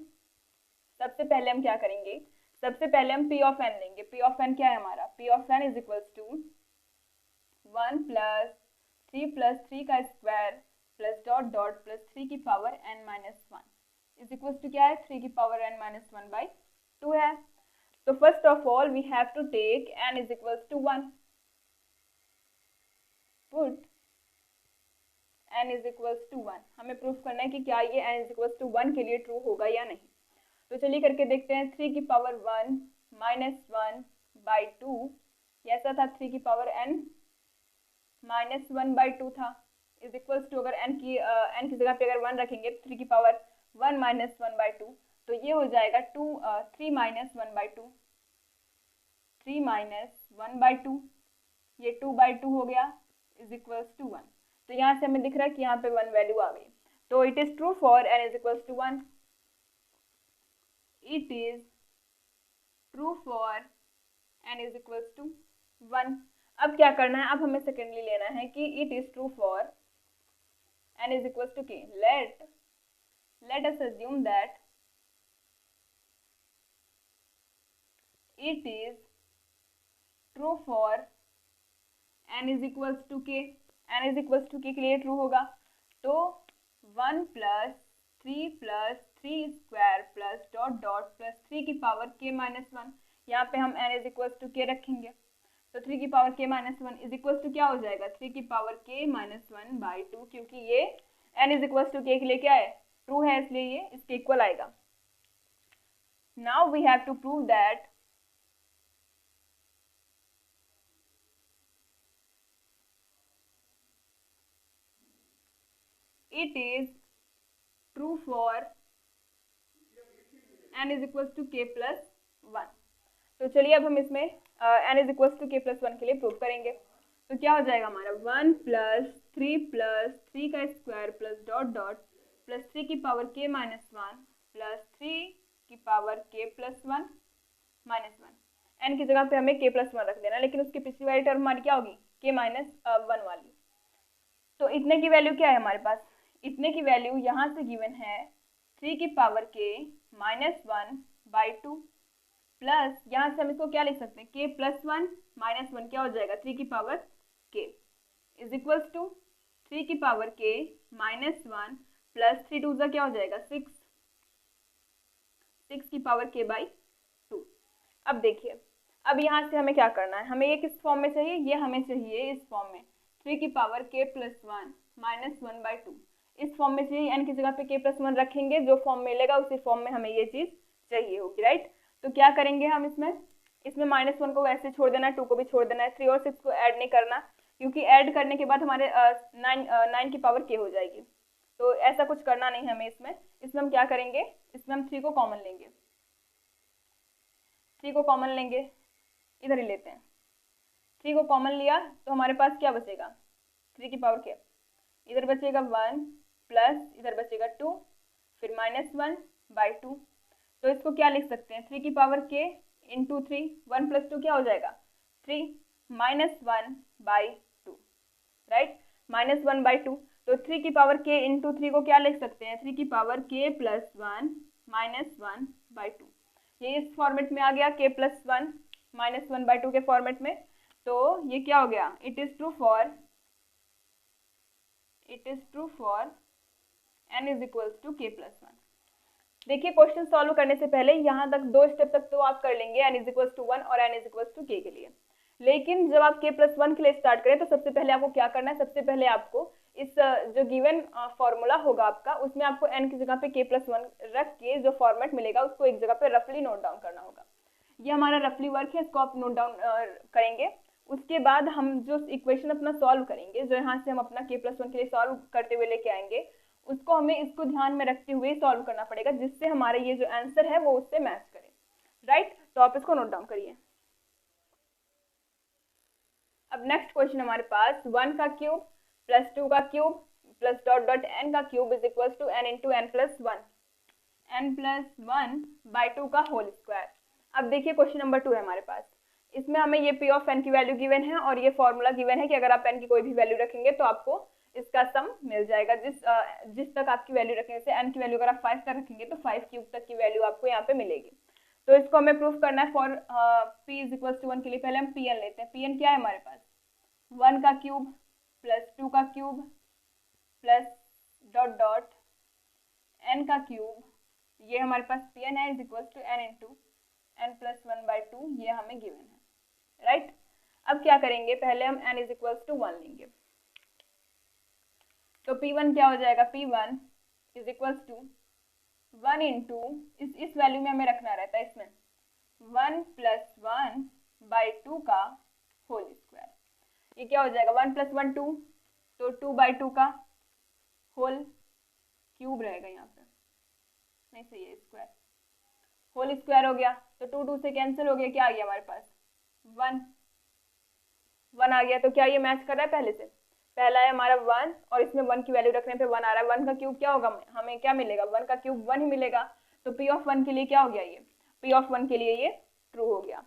सबसे पहले हम क्या करेंगे, सबसे पहले हम p ऑफ n लेंगे। p ऑफ n क्या है हमारा, p of n is equal to 1 plus 3 plus 3 का square plus dot dot plus 3 की power n minus 1 is equal to क्या है, 3 की पावर n माइनस 1 बाई 2 है। तो first of all we have to take n is equal to 1, put n is equal to 1। हमें proof करना है कि क्या ये n इज इक्वल टू 1 के लिए ट्रू होगा या नहीं। तो चलिए करके देखते हैं। 3 की पावर 1 माइनस 1 बाई 2, ऐसा था 3 की पावर n माइनस 1 बाई 2 था, इज इक्वल टू अगर n की जगह पे अगर 1 रखेंगे 3 की पावर 1 माइनस 1 बाई 2, तो ये हो जाएगा 3 माइनस 1 बाई 2, 3 माइनस 1 बाई 2, ये 2 बाई 2 हो गया इज इक्वल्स टू 1। तो यहाँ से हमें दिख रहा है कि यहाँ पे 1 वैल्यू आ गई। तो it is true for n is equals to 1, it is true for n is equals to 1। अब क्या करना है, अब हमें सेकेंडली लेना है कि it is true for n is equals to k। let us assume that it is true for n is equals to k। n is equals to k के लिए ट्रू होगा, तो 1 plus 3 plus 3 square plus dot dot plus 3 की power k minus 1, यहाँ पे हम n is equals to k रखेंगे। तो 3 की power k minus 1 is equals to क्या हो जाएगा, 3 की पावर k माइनस 1 बाई 2, क्योंकि ये n is equals to k के लिए क्या है, ट्रू है, इसलिए ये इसके इक्वल आएगा। Now we have to prove that it is true for n is equals to k plus 1। तो चलिए अब हम इसमें n is equals to k plus 1 के लिए प्रूव करेंगे। तो क्या हो जाएगा हमारा 1 प्लस 3 प्लस 3 का square plus dot dot plus 3 की पावर k माइनस 1 प्लस 3 की power k plus 1 minus 1। n की जगह पे हमें k प्लस 1 रख देना, लेकिन उसकी पिछली वाली टर्म हमारी क्या होगी, k माइनस 1 वाली। तो इतने की वैल्यू क्या है हमारे पास, इतने की वैल्यू यहाँ से गिवन है 3 की power k minus 1 by 2, plus यहाँ से हम इसको क्या लिख सकते हैं, k प्लस 1 माइनस 1 क्या हो जाएगा, 3 की power k is equals to 3 की power k minus 1 plus 3 to क्या हो जाएगा 6, 6 की पावर k बाई 2। अब देखिए, अब यहाँ से हमें क्या करना है, हमें ये किस फॉर्म में चाहिए, ये हमें चाहिए इस फॉर्म में 3 की power k plus 1 minus 1 by 2, इस फॉर्म में चाहिए। n की जगह पे k प्लस 1 रखेंगे, जो फॉर्म मिलेगा उसी फॉर्म में हमें ये चीज़ चाहिए होगी, राइट। तो क्या करेंगे हम इसमें माइनस 1 को वैसे छोड़ देना है, 2 को भी छोड़ देना है, 3 और 6 को ऐड नहीं करना, क्योंकि ऐड करने के बाद हमारे 9 की पावर k हो जाएगी। तो ऐसा कुछ करना नहीं हमें इसमें हम क्या करेंगे, इसमें हम 3 को कॉमन लेंगे, 3 को कॉमन लेंगे, इधर ही लेते हैं। 3 को कॉमन लिया तो हमारे पास क्या बचेगा, 3 की पावर k, इधर बचेगा 1 प्लस इधर बचेगा 2, फिर माइनस 1 बाई 2। तो इसको क्या लिख सकते हैं, 3 की पावर k इंटू 3, 1 प्लस 2 क्या हो जाएगा 3 -1/2, राइट, -1/2। तो 3 की पावर k इंटू 3 को क्या लिख सकते हैं, 3 की पावर k प्लस 1 -1/2। ये इस फॉर्मेट में आ गया, k प्लस 1 -1/2 के फॉर्मेट में। तो ये क्या हो गया, it is true for n is equals to k plus 1। देखिए क्वेश्चन सॉल्व करने से पहले यहाँ तक 2 स्टेप तक तो आप कर लेंगे n इज इक्वल्स टू 1 और n is equals to k के लिए। लेकिन जब आप k प्लस 1 के लिए स्टार्ट करें तो सबसे पहले आपको क्या करना है, सबसे पहले आपको इस जो गिवन फॉर्मूला होगा आपका, उसमें आपको n की जगह पे k प्लस 1 रख के जो फॉर्मेट मिलेगा उसको एक जगह पे रफली नोट डाउन करना होगा। ये हमारा रफली वर्क है, इसको आप नोट डाउन करेंगे। उसके बाद हम जो इक्वेशन अपना सॉल्व करेंगे, जो यहाँ से हम अपना k प्लस 1 के लिए सॉल्व करते हुए लेके आएंगे, उसको हमें इसको ध्यान में रखते हुए सॉल्व करना पड़ेगा, जिससे हमारा ये जो आंसर है वो उससे मैच करे, राइट। तो आप इसको नोट डाउन करिए। अब नेक्स्ट क्वेश्चन हमारे पास 1 का क्यूब प्लस 2 का cube plus dot dot n का cube is equal to n into n plus 1/2 का होल स्क्वायर। अब देखिए क्वेश्चन नंबर 2 है हमारे पास। इसमें हमें ये p ऑफ n की वैल्यू गिवन है और ये फॉर्मूला गिवन है कि अगर आप n की कोई भी वैल्यू रखेंगे तो आपको इसका सम मिल जाएगा। जिस तक आपकी वैल्यू रखेंगे, जैसे n की वैल्यू अगर आप 5 तक रखेंगे तो 5 क्यूब तक की वैल्यू आपको यहाँ पे मिलेगी। तो इसको हमें प्रूफ करना है। For p is equal to 1 के लिए पहले हम pn लेते हैं। pn क्या है हमारे पास, 1 का क्यूब प्लस 2 का cube plus dot dot n का क्यूब, ये हमारे पास pn है, is equal to n into n plus 1/2, ये हमें गिवन है, राइट। अब क्या करेंगे, पहले हम n इज इक्वल टू 1 लेंगे। तो p1 क्या हो जाएगा, p1 is equal to 1 into इस वैल्यू में हमें रखना रहता है, इसमें 1 प्लस 1/2 का होल स्क्वायर। ये क्या हो जाएगा, 1 प्लस 1 2, तो 2/2 का होल क्यूब रहेगा यहाँ पे, नहीं सही है, स्क्वायर, होल स्क्वायर हो गया। तो 2 2 से कैंसिल हो गया, क्या आ गया हमारे पास 1 1 आ गया। तो क्या ये मैच कर रहा है पहले से, पहला है हमारा 1 और इसमें 1 की वैल्यू रखने पे 1 आ रहा है। 1 का क्यूब क्या होगा, हमें क्या मिलेगा, 1 का क्यूब 1 ही मिलेगा। तो p ऑफ 1 के लिए क्या हो गया, ये p ऑफ 1 के लिए ये ट्रू हो गया।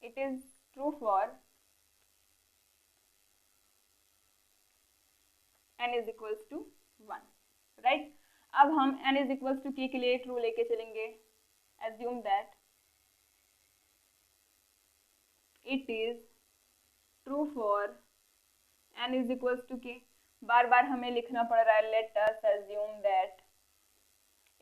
It is true for n is equals to 1, right. अब हम n is equals to k के लिए ट्रू लेके चलेंगे। Assume that it is true for n is equals to k। बार बार हमें लिखना पड़ रहा है, let us assume that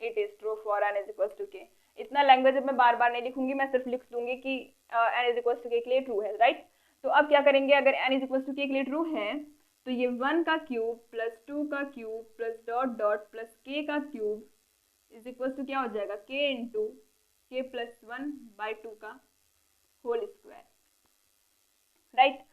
it is true for n is equals to k। इतना लैंग्वेज मैं बार बार नहीं लिखूंगी, मैं सिर्फ लिख दूंगी कि n is equals to k के लिए ट्रू है, राइट। तो अब क्या करेंगे, अगर n is equals to k के लिए ट्रू है तो ये 1 का क्यूब प्लस 2 का cube plus dot dot plus k का क्यूब इज इक्वल्स टू क्या हो जाएगा, k इंटू k प्लस 1/2 का होल स्क्वायर, राइट।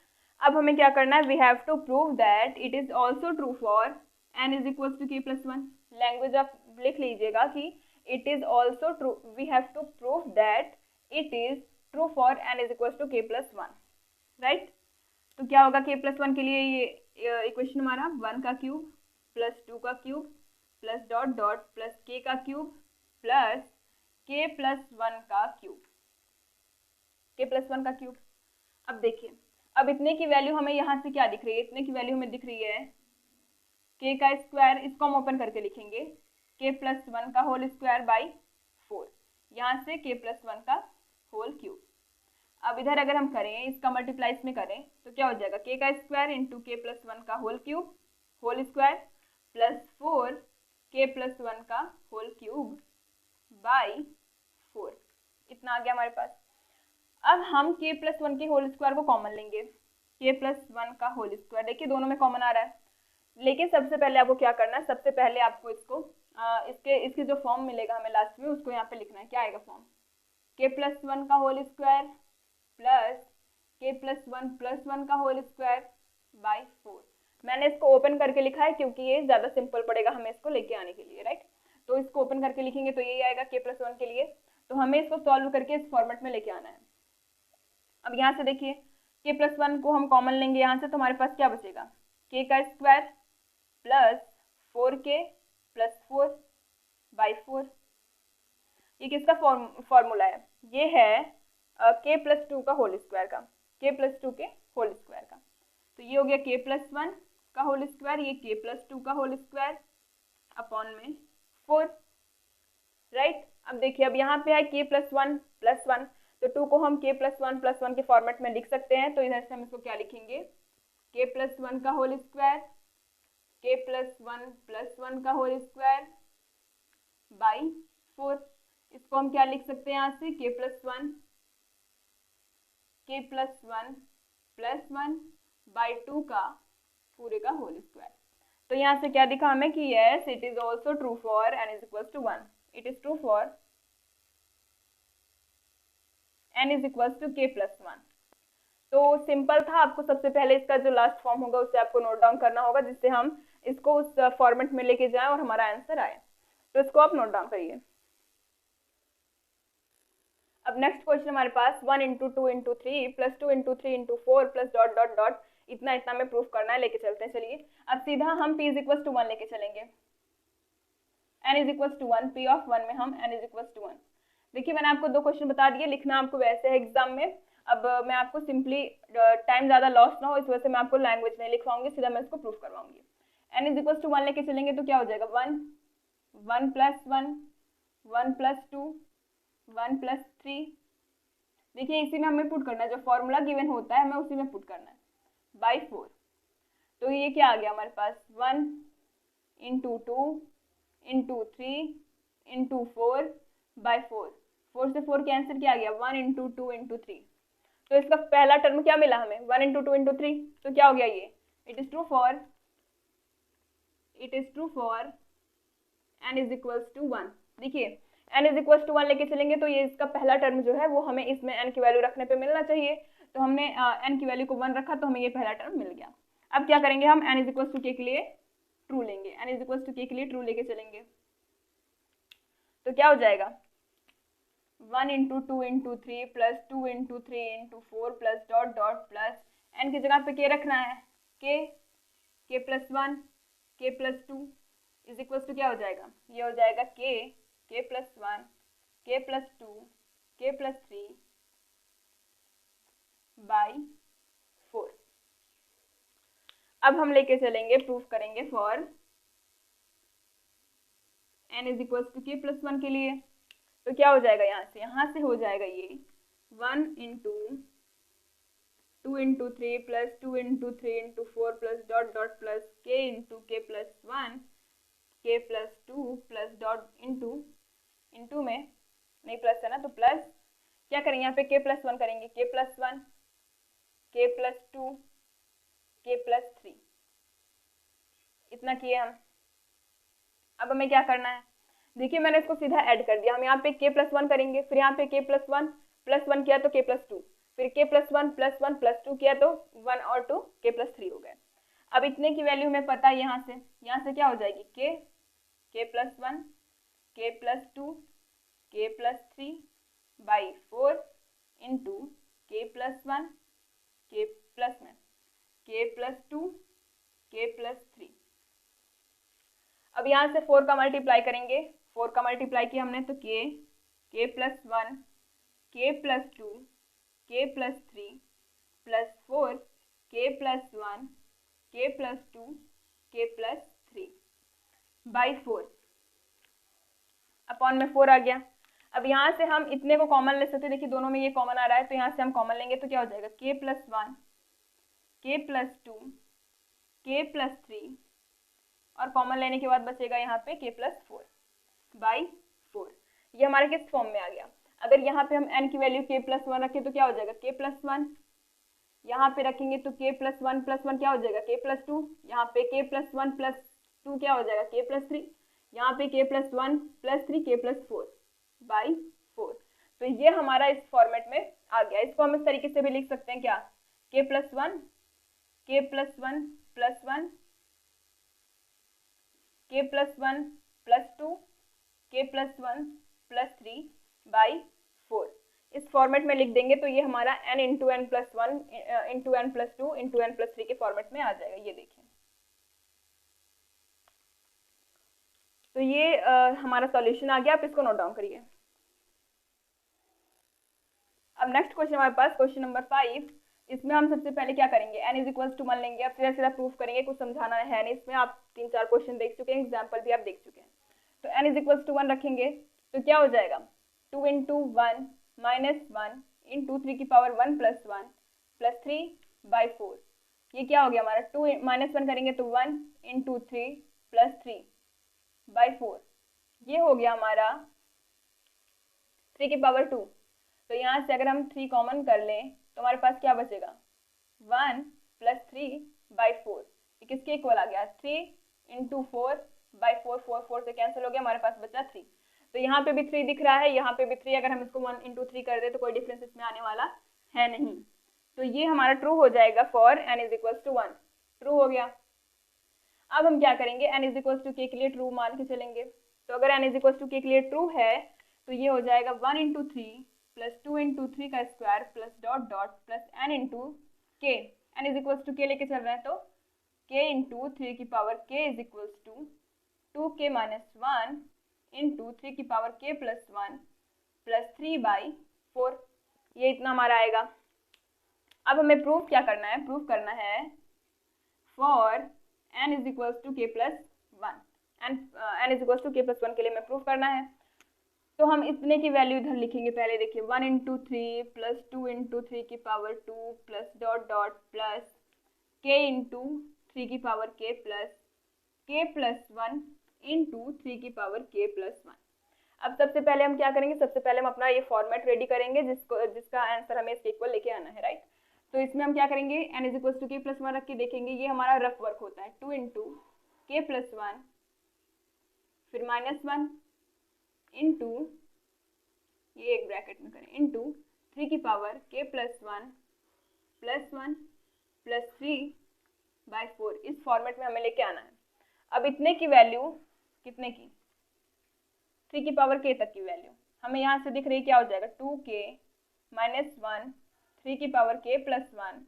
अब हमें क्या करना है, we have to prove that it is also true for n is equals to k plus 1। Language आप लिख लीजिएगा कि it is also true, we have to prove that it is true for n is equals to k plus 1, right. तो क्या होगा, k plus 1 के लिए ये इक्वेशन हमारा 1 का क्यूब प्लस 2 का cube plus dot dot plus k का क्यूब प्लस k प्लस 1 का क्यूब, k प्लस 1 का क्यूब। अब देखिए, अब इतने की वैल्यू हमें यहाँ से क्या दिख रही है, इतने की वैल्यू हमें दिख रही है k का स्क्वायर, इसको हम ओपन करके लिखेंगे k प्लस 1 का होल स्क्वायर बाई 4, यहाँ से k प्लस 1 का होल क्यूब। अब इधर अगर हम करें, इसका मल्टीप्लाई इसमें करें तो क्या हो जाएगा, k का स्क्वायर इंटू k प्लस 1 का whole cube whole square plus 4 k plus 1 का होल क्यूब बाई 4, इतना आ गया हमारे पास। अब हम k प्लस 1 के होल स्क्वायर को कॉमन लेंगे, k प्लस 1 का होल स्क्वायर, देखिए दोनों में कॉमन आ रहा है। लेकिन सबसे पहले आपको क्या करना है, सबसे पहले आपको इसको इसके जो फॉर्म मिलेगा हमें लास्ट में, उसको यहाँ पे लिखना है। क्या आएगा फॉर्म, k प्लस 1 का whole square plus k plus 1 का होल स्क्वायर बाई 4। मैंने इसको ओपन करके लिखा है क्योंकि ये ज़्यादा सिंपल पड़ेगा हमें इसको लेके आने के लिए, राइट। तो इसको ओपन करके लिखेंगे तो यही आएगा k प्लस 1 के लिए। तो हमें इसको सॉल्व करके इस फॉर्मेट में लेके आना है। अब यहाँ से देखिए, k प्लस 1 को हम कॉमन लेंगे यहाँ से, तो हमारे पास क्या बचेगा, k का square plus 4k plus 4 by 4। ये किसका फॉर्मूला है, ये है k+2 का होल स्क्वायर का, k+2 के होल स्क्वायर का। तो ये हो गया k+1 का होल स्क्वायर, ये k+2 का होल स्क्वायर अपॉन में 4, राइट। अब देखिए, अब यहाँ पे है k+1+1, तो 2 को हम k+1+1 के फॉर्मेट में लिख सकते हैं। तो इधर से हम इसको क्या लिखेंगे, k+1 का होल स्क्वायर, k+1+1 का होल स्क्वायर बाई 4। इसको हम क्या लिख सकते हैं यहाँ से, k+1 बाई 2 का पूरे का होल स्क्वायर। तो यहाँ से क्या दिखा हमें कि yes it is also true for n is equal to 1, it is true for n is equal to k+1। तो सिंपल था, आपको सबसे पहले इसका जो लास्ट फॉर्म होगा उसे आपको नोट डाउन करना होगा, जिससे हम इसको उस फॉर्मेट में लेके जाएं और हमारा आंसर आए। तो इसको आप नोट डाउन करिए। अब नेक्स्ट क्वेश्चन हमारे पास 1 × 2 × 3 plus 2 × 3 × 4 plus dot dot dot इतना इतना में प्रूफ करना है, लेके चलते हैं। चलिए अब सीधा हम p इज इक्वल टू 1 लेके चलेंगे, n is equal to 1, p of 1 में हम n इज इक्वल टू 1। देखिए मैंने आपको 2 क्वेश्चन बता दिए, लिखना आपको वैसे है एग्जाम में। अब मैं आपको सिंपली टाइम ज़्यादा लॉस ना हो इस वजह से मैं आपको लैंग्वेज नहीं लिखवाऊंगी, सीधा मैं इसको प्रूफ करवाऊंगी। n इज इक्वल टू 1 लेके चलेंगे तो क्या हो जाएगा, 1 1 + 1 1 + 2 1 + 3। देखिए इसी में हमें पुट करना है, जो फॉर्मूला गिवन होता है हमें उसी में पुट करना है, बाई 4। तो ये क्या आ गया हमारे पास, 1 × 2 × 3 × 4 बाई 4। 4 से 4 कैंसिल, क्या आ गया, 1 × 2 × 3। तो इसका पहला टर्म क्या मिला हमें, 1 × 2 × 3। तो क्या हो गया ये, it is true for n is equal to 1। देखिए n इज इक्वल टू 1 लेके चलेंगे तो ये इसका पहला टर्म जो है वो हमें इसमें n की वैल्यू रखने पे मिलना चाहिए। तो हमने n की वैल्यू को 1 रखा तो हमें ये पहला टर्म मिल गया। अब क्या करेंगे, हम n is equal to k के लिए ट्रू लेंगे, n is equal to k के लिए ट्रू लेके चलेंगे। तो क्या हो जाएगा, 1 × 2 × 3 plus 2 × 3 × 4 plus dot dot plus n की जगह पे k रखना है, k+1 k+2 is equal to क्या हो जाएगा, ये हो जाएगा k+1 k+2 k+3 बाई 4। अब हम लेके चलेंगे, प्रूफ करेंगे for n is equal to k+1 के लिए। तो क्या हो जाएगा, यहाँ से हो जाएगा ये 1 × 2 × 3 plus 2 × 3 × 4 plus dot dot plus k × k+1 k+2 plus dot into में नहीं प्लस है ना, तो प्लस क्या करेंगे यहाँ पे k+1 करेंगे, k+1 k+2 k+3 इतना किए हम। अब हमें क्या करना है, देखिए मैंने इसको सीधा ऐड कर दिया। हम यहाँ पे k+1 करेंगे, फिर यहाँ पे k+1 +1 किया तो k+2, फिर k+1 +1 +2 किया तो 1 और 2 k+3 हो गए। अब इतने की वैल्यू हमें पता है, यहाँ से क्या हो जाएगी, k+1 k+2 k+3 by 4 into k+1 k+2 k+3। अब यहाँ से 4 का मल्टीप्लाई करेंगे, 4 का मल्टीप्लाई किया हमने तो k+1 k+2 k+3 plus 4 k+1 k+2 k+3 by 4 upon में 4 आ गया। अब यहाँ से हम इतने को कॉमन ले सकते हैं, देखिए दोनों में ये कॉमन आ रहा है तो यहाँ से हम कॉमन लेंगे तो क्या हो जाएगा, k+1 k+2 k+3 और कॉमन लेने के बाद बचेगा यहाँ पे k+4 बाई 4। ये हमारे किस फॉर्म में आ गया। अगर यहाँ पे हम n की वैल्यू k+1 रखें तो क्या हो जाएगा, k+1 यहाँ पे रखेंगे तो k+1 +1 क्या हो जाएगा, k+2, यहाँ पे k+1 +2 क्या हो जाएगा, k+3, यहाँ पे k+1 +3 k+4 बाई 4। तो ये हमारा इस फॉर्मेट में आ गया। इसको हम इस तरीके से भी लिख सकते हैं, क्या, k+1 k+1 +1 k+1 +2 k+1 +3 by 4 इस फॉर्मेट में लिख देंगे तो ये हमारा n × n + 1 × n + 2 × n + 3 के फॉर्मेट में आ जाएगा। ये देखिए, तो ये हमारा सॉल्यूशन आ गया। आप इसको नोट डाउन करिए। अब नेक्स्ट क्वेश्चन हमारे पास क्वेश्चन नंबर 5। इसमें हम सबसे पहले क्या करेंगे, n इज इक्वल्स टू 1 लेंगे। अब सीधा सीधा प्रूफ करेंगे, कुछ समझाना है नहीं इसमें, आप 3-4 क्वेश्चन देख चुके हैं, एग्जाम्पल भी आप देख चुके हैं। तो n इज इक्वल्स टू 1 रखेंगे तो क्या हो जाएगा, 2 इंटू 1 माइनस 1 इंटू 3 की पावर 1 प्लस 1 प्लस 3/4। ये क्या हो गया हमारा, 2 माइनस 1 करेंगे तो 1 इंटू 3 प्लस 3/4। ये हो गया हमारा 3 की पावर 2। तो यहाँ से अगर हम 3 कॉमन कर लें तो हमारे पास क्या बचेगा, 1 प्लस 3/4। ये किसके इक्वल आ गया, 3 इंटू 4/4, 4 से कैंसिल हो गया, हमारे पास बचा 3। तो यहाँ पे भी 3 दिख रहा है, यहाँ पे भी 3। अगर हम इसको 1 इंटू 3 कर दे तो कोई डिफरेंस इसमें आने वाला है नहीं। तो ये हमारा ट्रू हो जाएगा for n is equals to 1। True हो गया। अब हम क्या करेंगे, n is equals to k के लिए ट्रू मान के चलेंगे। तो अगर n is equals to k के लिए ट्रू है तो ये हो जाएगा 1 इंटू 3 प्लस 2 इंटू 3 का square plus dot dot plus n into k। n is equals to k लेके चल रहे हैं तो k इंटू 3 की power k is equals to 2k minus 1 into 3 की पावर k प्लस 1 प्लस 3/4। ये इतना हमारा आएगा। अब हमें प्रूफ क्या करना है, प्रूफ करना है for n is equals to k plus 1। n is equals to k plus 1 के लिए हमें प्रूफ करना है। तो हम इतने की वैल्यू इधर लिखेंगे। पहले देखिए 1 इंटू 3 प्लस 2 इंटू 3 की power 2 plus dot dot plus k into 3 की पावर k प्लस 1 इंटू 3 की पावर k प्लस 1। अब सबसे पहले हम क्या करेंगे, सबसे पहले हम अपना ये फॉर्मेट रेडी करेंगे जिसका आंसर हमें इसके इक्वल लेके आना है, राइट। तो इसमें हम क्या करेंगे, n is equals to k plus 1 रख के देखेंगे। ये हमारा रफ वर्क होता है, 2 इंटू k प्लस 1 फिर माइनस 1 इंटू, ये एक ब्रैकेट में करें, इंटू 3 की पावर k प्लस 1 प्लस 3/4। इस फॉर्मेट में हमें लेके आना है। अब इतने की वैल्यू कितने की, 3 की पावर k तक की वैल्यू हमें यहाँ से दिख रही है, क्या हो जाएगा 2k माइनस 1 3 की पावर k प्लस 1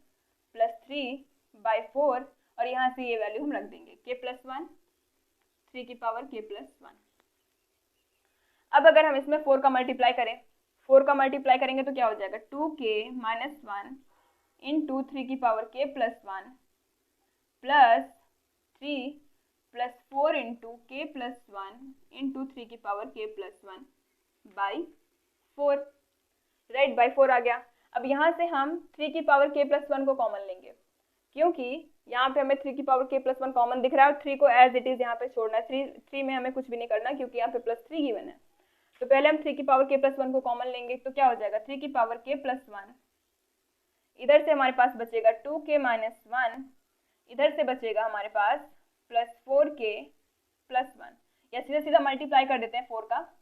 प्लस 3/4। और यहाँ से ये वैल्यू हम रख देंगे k प्लस 1 3 की पावर k प्लस 1। अब अगर हम इसमें 4 का मल्टीप्लाई करें, 4 का मल्टीप्लाई करेंगे तो क्या हो जाएगा 2k माइनस 1 इंटू 3 की power k plus 1 plus 3 plus 4 into k plus 1 into 3 की power k plus 1/4। Right, by 4 आ गया। अब यहाँ से हम 3 की पावर k प्लस 1 को कॉमन लेंगे, क्योंकि यहाँ पे हमें 3 की पावर k प्लस 1 कॉमन दिख रहा है और 3 को एज इट इज यहाँ पे छोड़ना है। 3 में हमें कुछ भी नहीं करना क्योंकि यहाँ पे प्लस 3 गिवन है। तो पहले हम 3 की पावर k प्लस 1 को कॉमन लेंगे तो क्या हो जाएगा 3 की पावर k प्लस 1। इधर से हमारे पास बचेगा 2k माइनस 1, इधर से बचेगा हमारे पास प्लस 4k प्लस 1। या सीधा सीधा मल्टीप्लाई कर देते हैं 4 का।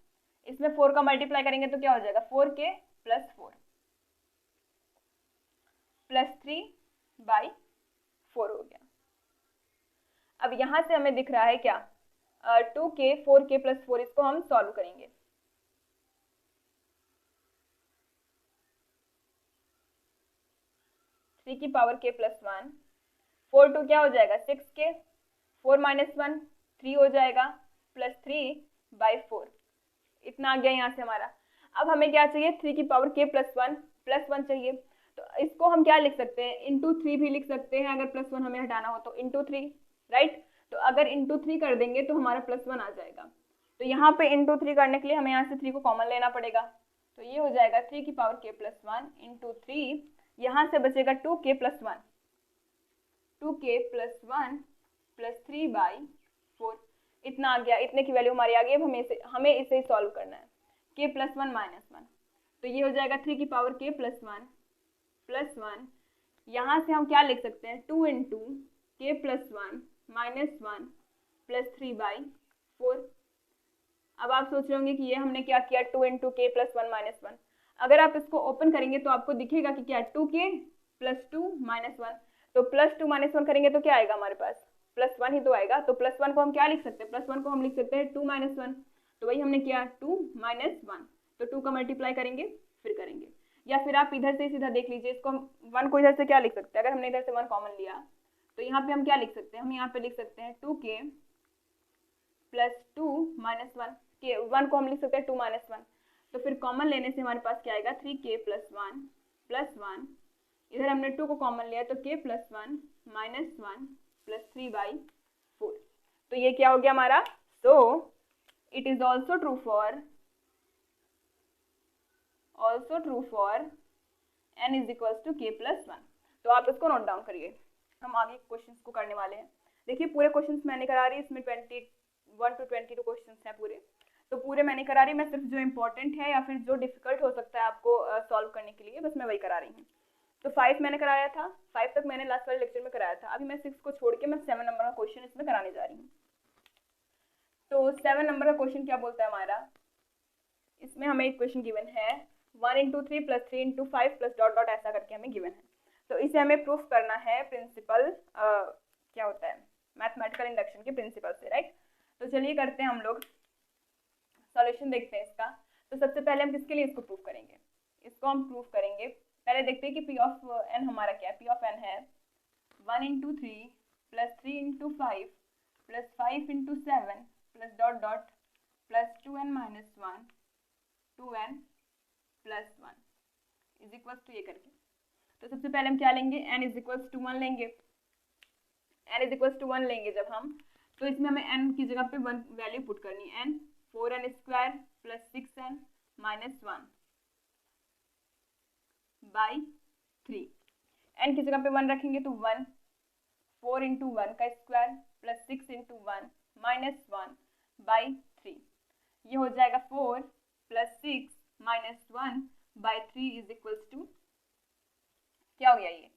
इसमें 4 का मल्टीप्लाई करेंगे तो क्या हो जाएगा 4k प्लस 4 प्लस 3/4 हो गया। अब यहाँ से हमें दिख रहा है क्या 2k 4k प्लस 4, इसको हम सॉल्व करेंगे। थ्री की पावर k प्लस 1, 4 2 क्या हो जाएगा 6k, 4 माइनस 1 3 हो जाएगा प्लस 3/4। इतना आ गया यहाँ से हमारा। अब हमें क्या चाहिए 3 की पावर k प्लस 1 चाहिए। तो इसको हम क्या लिख सकते हैं, इंटू 3 भी लिख सकते हैं। अगर प्लस 1 हमें हटाना हो तो इंटू 3, राइट। तो अगर इंटू 3 कर देंगे तो हमारा प्लस 1 आ जाएगा। तो यहाँ पे इंटू 3 करने के लिए हमें यहाँ से 3 को कॉमन लेना पड़ेगा। तो ये हो जाएगा 3 की पावर k प्लस 1 इंटू 3, यहाँ से बचेगा 2k प्लस 1 प्लस 3/4। इतना आ गया, इतने की वैल्यू हमारी आ गई। अब हमें इसे ही सॉल्व करना है, k प्लस 1 माइनस 1। तो ये हो जाएगा 3 की पावर k प्लस 1 यहाँ से हम क्या लिख सकते हैं 2 into k plus 1 minus 1 plus 3/4। अब आप सोच रहे होंगे कि ये हमने क्या किया 2 इंटू k प्लस 1 माइनस 1। अगर आप इसको ओपन करेंगे तो आपको दिखेगा कि क्या 2k प्लस 2 माइनस 1। तो प्लस 2 माइनस 1 करेंगे तो क्या आएगा हमारे पास प्लस 1 ही तो आएगा। तो प्लस 1 को हम क्या लिख सकते हैं, प्लस 1 को हम लिख सकते हैं 2 माइनस 1। तो वही हमने किया 2 माइनस 1। तो 2 का मल्टीप्लाई करेंगे फिर करेंगे, या फिर आप इधर से सीधा देख लीजिए। इसको हम 1 को इधर से क्या लिख सकते हैं, अगर हमने इधर से 1 कॉमन लिया तो यहाँ पे हम क्या लिख सकते हैं, हम यहाँ पे लिख सकते हैं 2k प्लस 2 माइनस 1। 1 को हम लिख सकते हैं 2 माइनस 1। तो फिर कॉमन लेने से हमारे पास क्या आएगा 3k प्लस वन, इधर हमने 2 को कॉमन लिया तो k plus one minus one plus 3/4। तो ये क्या हो गया हमारा, so it is also true for n is equals to k plus one. तो आप इसको नोट डाउन करिए, हम आगे क्वेश्चंस को करने वाले हैं। देखिए पूरे क्वेश्चंस मैंने करा रही, इसमें 21 to 22 क्वेश्चंस हैं पूरे, तो पूरे मैंने करा रही, मैं सिर्फ जो इंपॉर्टेंट है या फिर जो डिफिकल्ट हो सकता है आपको सॉल्व करने के लिए, बस मैं वही करा रही हूँ। तो 5 मैंने कराया था, 5 तक मैंने लास्ट वाले लेक्चर में कराया था। अभी मैं 6 को छोड़ के मैं 7 नंबर का क्वेश्चन इसमें कराने जा रही हूँ। तो 7 नंबर का क्वेश्चन क्या बोलता है हमारा, इसमें हमें एक क्वेश्चन गिवन है 1 into 3 plus 3 into 5 plus dot dot ऐसा करके हमें गिवन है। तो इसे हमें प्रूफ करना है प्रिंसिपल क्या होता है, मैथमेटिकल इंडक्शन के प्रिंसिपल से, राइट। तो चलिए करते हैं हम लोग सॉल्यूशन, देखते हैं इसका। तो सबसे पहले हम किसके लिए इसको प्रूफ करेंगे, इसको हम प्रूफ करेंगे, पहले देखते हैं कि p ऑफ n हमारा क्या है। p ऑफ n है 1 into 3 plus 3 into 5 plus 5 into 7 plus dot dot plus 2n minus 1 2n plus 1 is equal to ये करके। तो सबसे पहले हम क्या लेंगे, n इज इक्वल टू 1 लेंगे। n इज इक्वल टू 1 लेंगे जब हम, तो इसमें हमें n की जगह पे 1 वैल्यू पुट करनी है, n 4n square plus 6n minus 1 by 3। n की जगह पे 1 रखेंगे तो 1, 4 इंटू 1 का square plus 6 into 1 minus 1 by 3। ये हो जाएगा 4 plus 6 minus 1 by 3 is equals to क्या हो गया, ये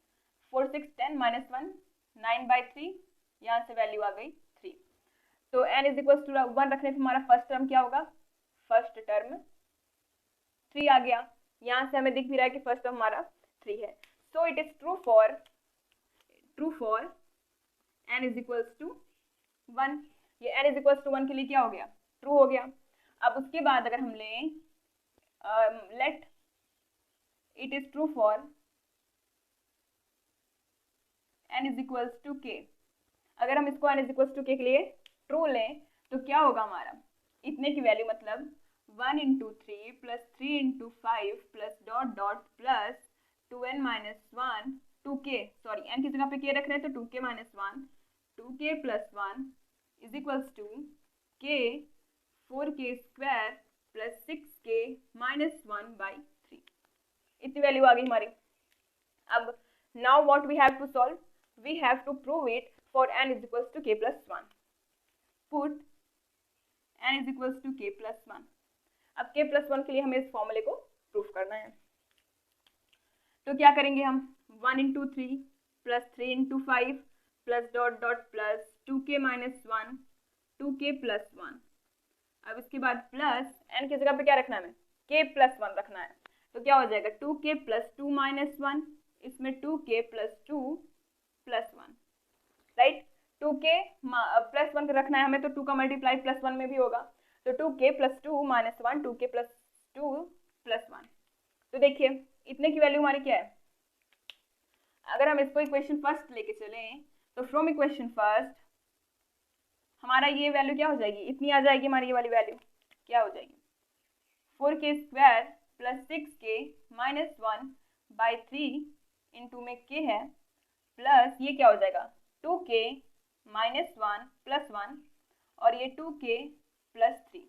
4 6 10 माइनस 1 9/3, यहाँ से वैल्यू आ गई 3। तो n इज इक्वल्स टू 1 रखने पे हमारा फर्स्ट टर्म क्या होगा, फर्स्ट टर्म 3 आ गया। यहाँ से हमें दिख भी रहा है कि फर्स्ट टर्म हमारा 3 है। So it is true for n is equals to 1। ये n इज इक्वल्स टू 1 के लिए क्या हो गया, ट्रू हो गया। अब उसके बाद अगर हम लें let it is true for n is equals to k, अगर हम इसको n is equals to k के लिए ट्रू लें तो क्या होगा हमारा, इतने की वैल्यू मतलब 1 into 3 plus 3 into 5 plus dot dot plus 2n minus 1 2k, sorry n की जगह पे k रख रहे हैं तो 2k minus 1 2k plus 1 is equals to k 4k square plus 6k minus 1 by 3। इतनी वैल्यू आ गई हमारी। अब now what we have to solve, we have to prove it for n is equals to k plus 1। Put n is equals to k plus 1। अब k plus 1 के लिए हमें इस फॉर्मूले को प्रूफ करना है। तो क्या करेंगे हम, 1 into 3 plus 3 into 5 plus dot dot plus 2k minus 1 2k plus 1। अब इसके बाद प्लस n की जगह पे क्या रखना है हमें, k प्लस 1 रखना है। तो क्या हो जाएगा 2k प्लस 2 माइनस 1, इसमें 2k plus 2 plus 1, right. 2k plus 1 रखना है हमें, तो 2 का मल्टीप्लाई प्लस 1 में भी होगा, तो 2k plus 2 minus 1 2k plus 2 plus 1। तो देखिए इतने की वैल्यू हमारी क्या है, अगर हम इसको इक्वेशन फर्स्ट लेके चलें तो फ्रॉम इक्वेशन फर्स्ट हमारा ये वैल्यू क्या हो जाएगी, इतनी आ जाएगी हमारी ये वाली वैल्यू, क्या हो जाएगी 4k square plus 6k minus 1 by 3 into में k है प्लस ये क्या हो जाएगा 2k माइनस 1 प्लस 1 और ये 2k प्लस 3।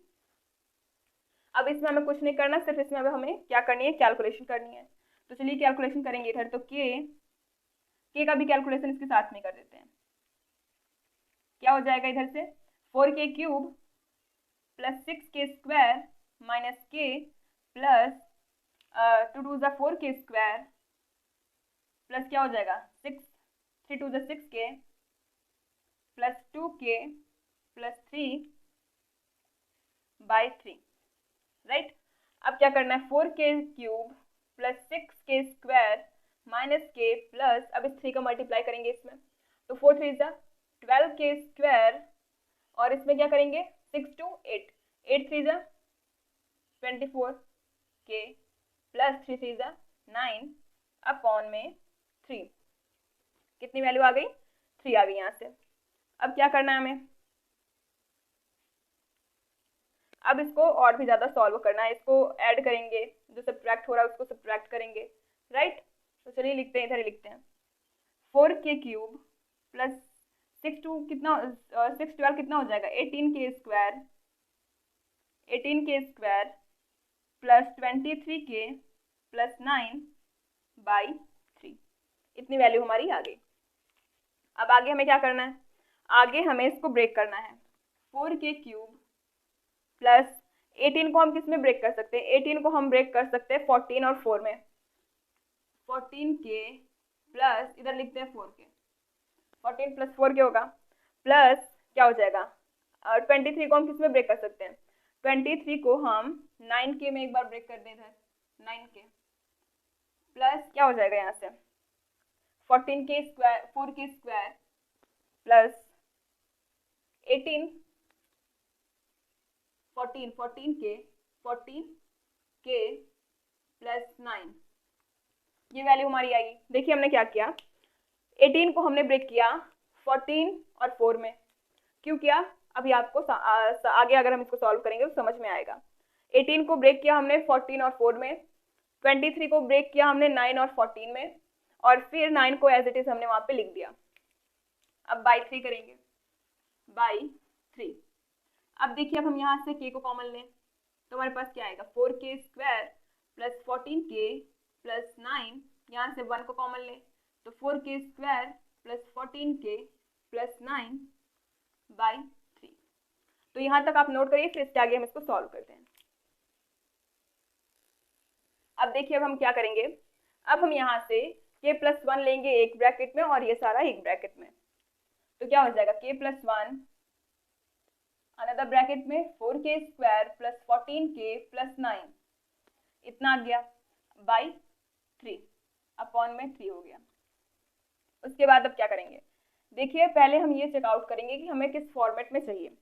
अब इसमें हमें कुछ नहीं करना, सिर्फ इसमें हमें क्या करनी है, कैलकुलेशन करनी है। तो चलिए कैलकुलेशन करेंगे इधर, तो k का भी कैलकुलेशन इसके साथ में कर देते हैं। क्या हो जाएगा इधर से 4k cube plus 6k square minus k plus 2 to ज़ा 4k स्क्वायर प्लस क्या हो जाएगा 6 3 टू ज़ा 6k plus 2k plus 3 by 3, right. अब क्या करना है 4k cube plus 6k square minus k plus, अब इस 3 का मल्टीप्लाई करेंगे इसमें, तो 4 3 ज़ा 12k स्क्वायर और इसमें क्या करेंगे 6 टू 8 8 3 ज़ा 24k प्लस 3 3 ज़ा 9 अपॉन में 3। कितनी वैल्यू आ गई 3 आ गई यहाँ से। अब क्या करना है हमें, अब इसको और भी ज़्यादा सॉल्व करना है, इसको ऐड करेंगे, जो सब्ट्रैक्ट हो रहा है उसको सब्ट्रैक्ट करेंगे, राइट। तो चलिए लिखते हैं, इधर ही लिखते हैं 4k³ प्लस 6 कितना 6 12 कितना हो जाएगा 18k² प्लस 23k प्लस 9/3, इतनी वैल्यू हमारी आ गई। अब आगे हमें क्या करना है, आगे हमें इसको ब्रेक करना है। 4k³ प्लस 18 को हम किस में ब्रेक कर सकते हैं, 18 को हम ब्रेक कर सकते हैं 14 और 4 में। 14k प्लस इधर लिखते हैं 4k, 14 प्लस 4k होगा, प्लस क्या हो जाएगा 23 को हम किस में ब्रेक कर सकते हैं, 23 को हम 9k में एक बार ब्रेक कर दें, इधर 9k प्लस क्या हो जाएगा यहाँ से 4k² प्लस 18 14k प्लस 9, ये वैल्यू हमारी आएगी। देखिए हमने क्या किया, 18 को हमने ब्रेक किया 14 और 4 में, क्यों किया अभी आपको आगे अगर हम इसको सॉल्व करेंगे तो समझ में आएगा। 18 को ब्रेक किया हमने 14 और 4 में, 23 को ब्रेक किया हमने 9 और 14 में, और फिर 9 को एज इट इज हमने वहां पे लिख दिया। अब बाई 3 करेंगे, बाई 3। अब देखिए अब हम यहाँ से k को कॉमन लें तो हमारे पास क्या आएगा 4k² प्लस 14k प्लस 9, यहाँ से 1 को कॉमन लें तो 4k² प्लस 14k प्लस 9/3। तो यहाँ तक आप नोट करिए, फिर इसके आगे हम इसको सॉल्व करते हैं। अब देखिए अब हम क्या करेंगे, अब हम यहाँ से k प्लस 1 लेंगे एक ब्रैकेट में और ये सारा एक ब्रैकेट में, तो क्या हो जाएगा k प्लस 1 अनदर ब्रैकेट में 4k² प्लस 14k प्लस 9, इतना आ गया बाई 3 अपॉन में 3 हो गया। उसके बाद अब क्या करेंगे, देखिए पहले हम ये चेकआउट करेंगे कि हमें किस फॉर्मेट में चाहिए।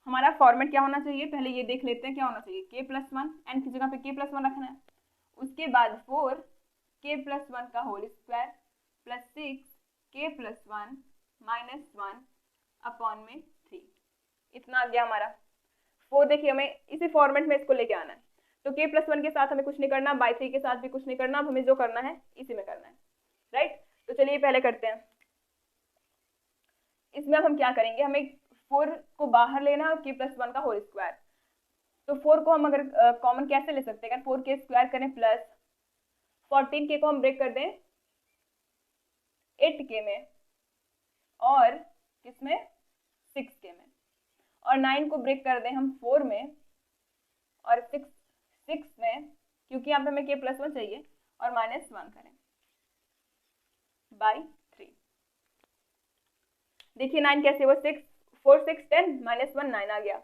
हमारा फॉर्मेट क्या होना चाहिए, पहले ये देख लेते हैं क्या होना चाहिए, k प्लस 1 एन की जगह पे k प्लस 1 रखना है, उसके बाद 4k प्लस 1 का whole square plus 6k plus 1 minus 1 upon में 3, इतना आ गया हमारा 4। देखिए हमें इसी फॉर्मेट में इसको लेके आना है, तो k प्लस 1 के साथ हमें कुछ नहीं करना, बाई 3 के साथ भी कुछ नहीं करना, अब हमें जो करना है इसी में करना है, राइट। तो चलिए पहले करते हैं, इसमें अब हम क्या करेंगे, हमें 4 को बाहर लेना है k प्लस 1 का होल स्क्वायर, तो 4 को हम अगर कॉमन कैसे ले सकते हैं, अगर 4k² करें प्लस 14k को हम ब्रेक कर दें 8k में और किसमें 6k में, और 9 को ब्रेक कर दें हम 4 में और 6 में, क्योंकि यहाँ पे हमें k प्लस 1 चाहिए, और माइनस 1 करें बाई 3। देखिए 9 कैसे हुआ 6 4 6 10 माइनस 1 9 आ गया,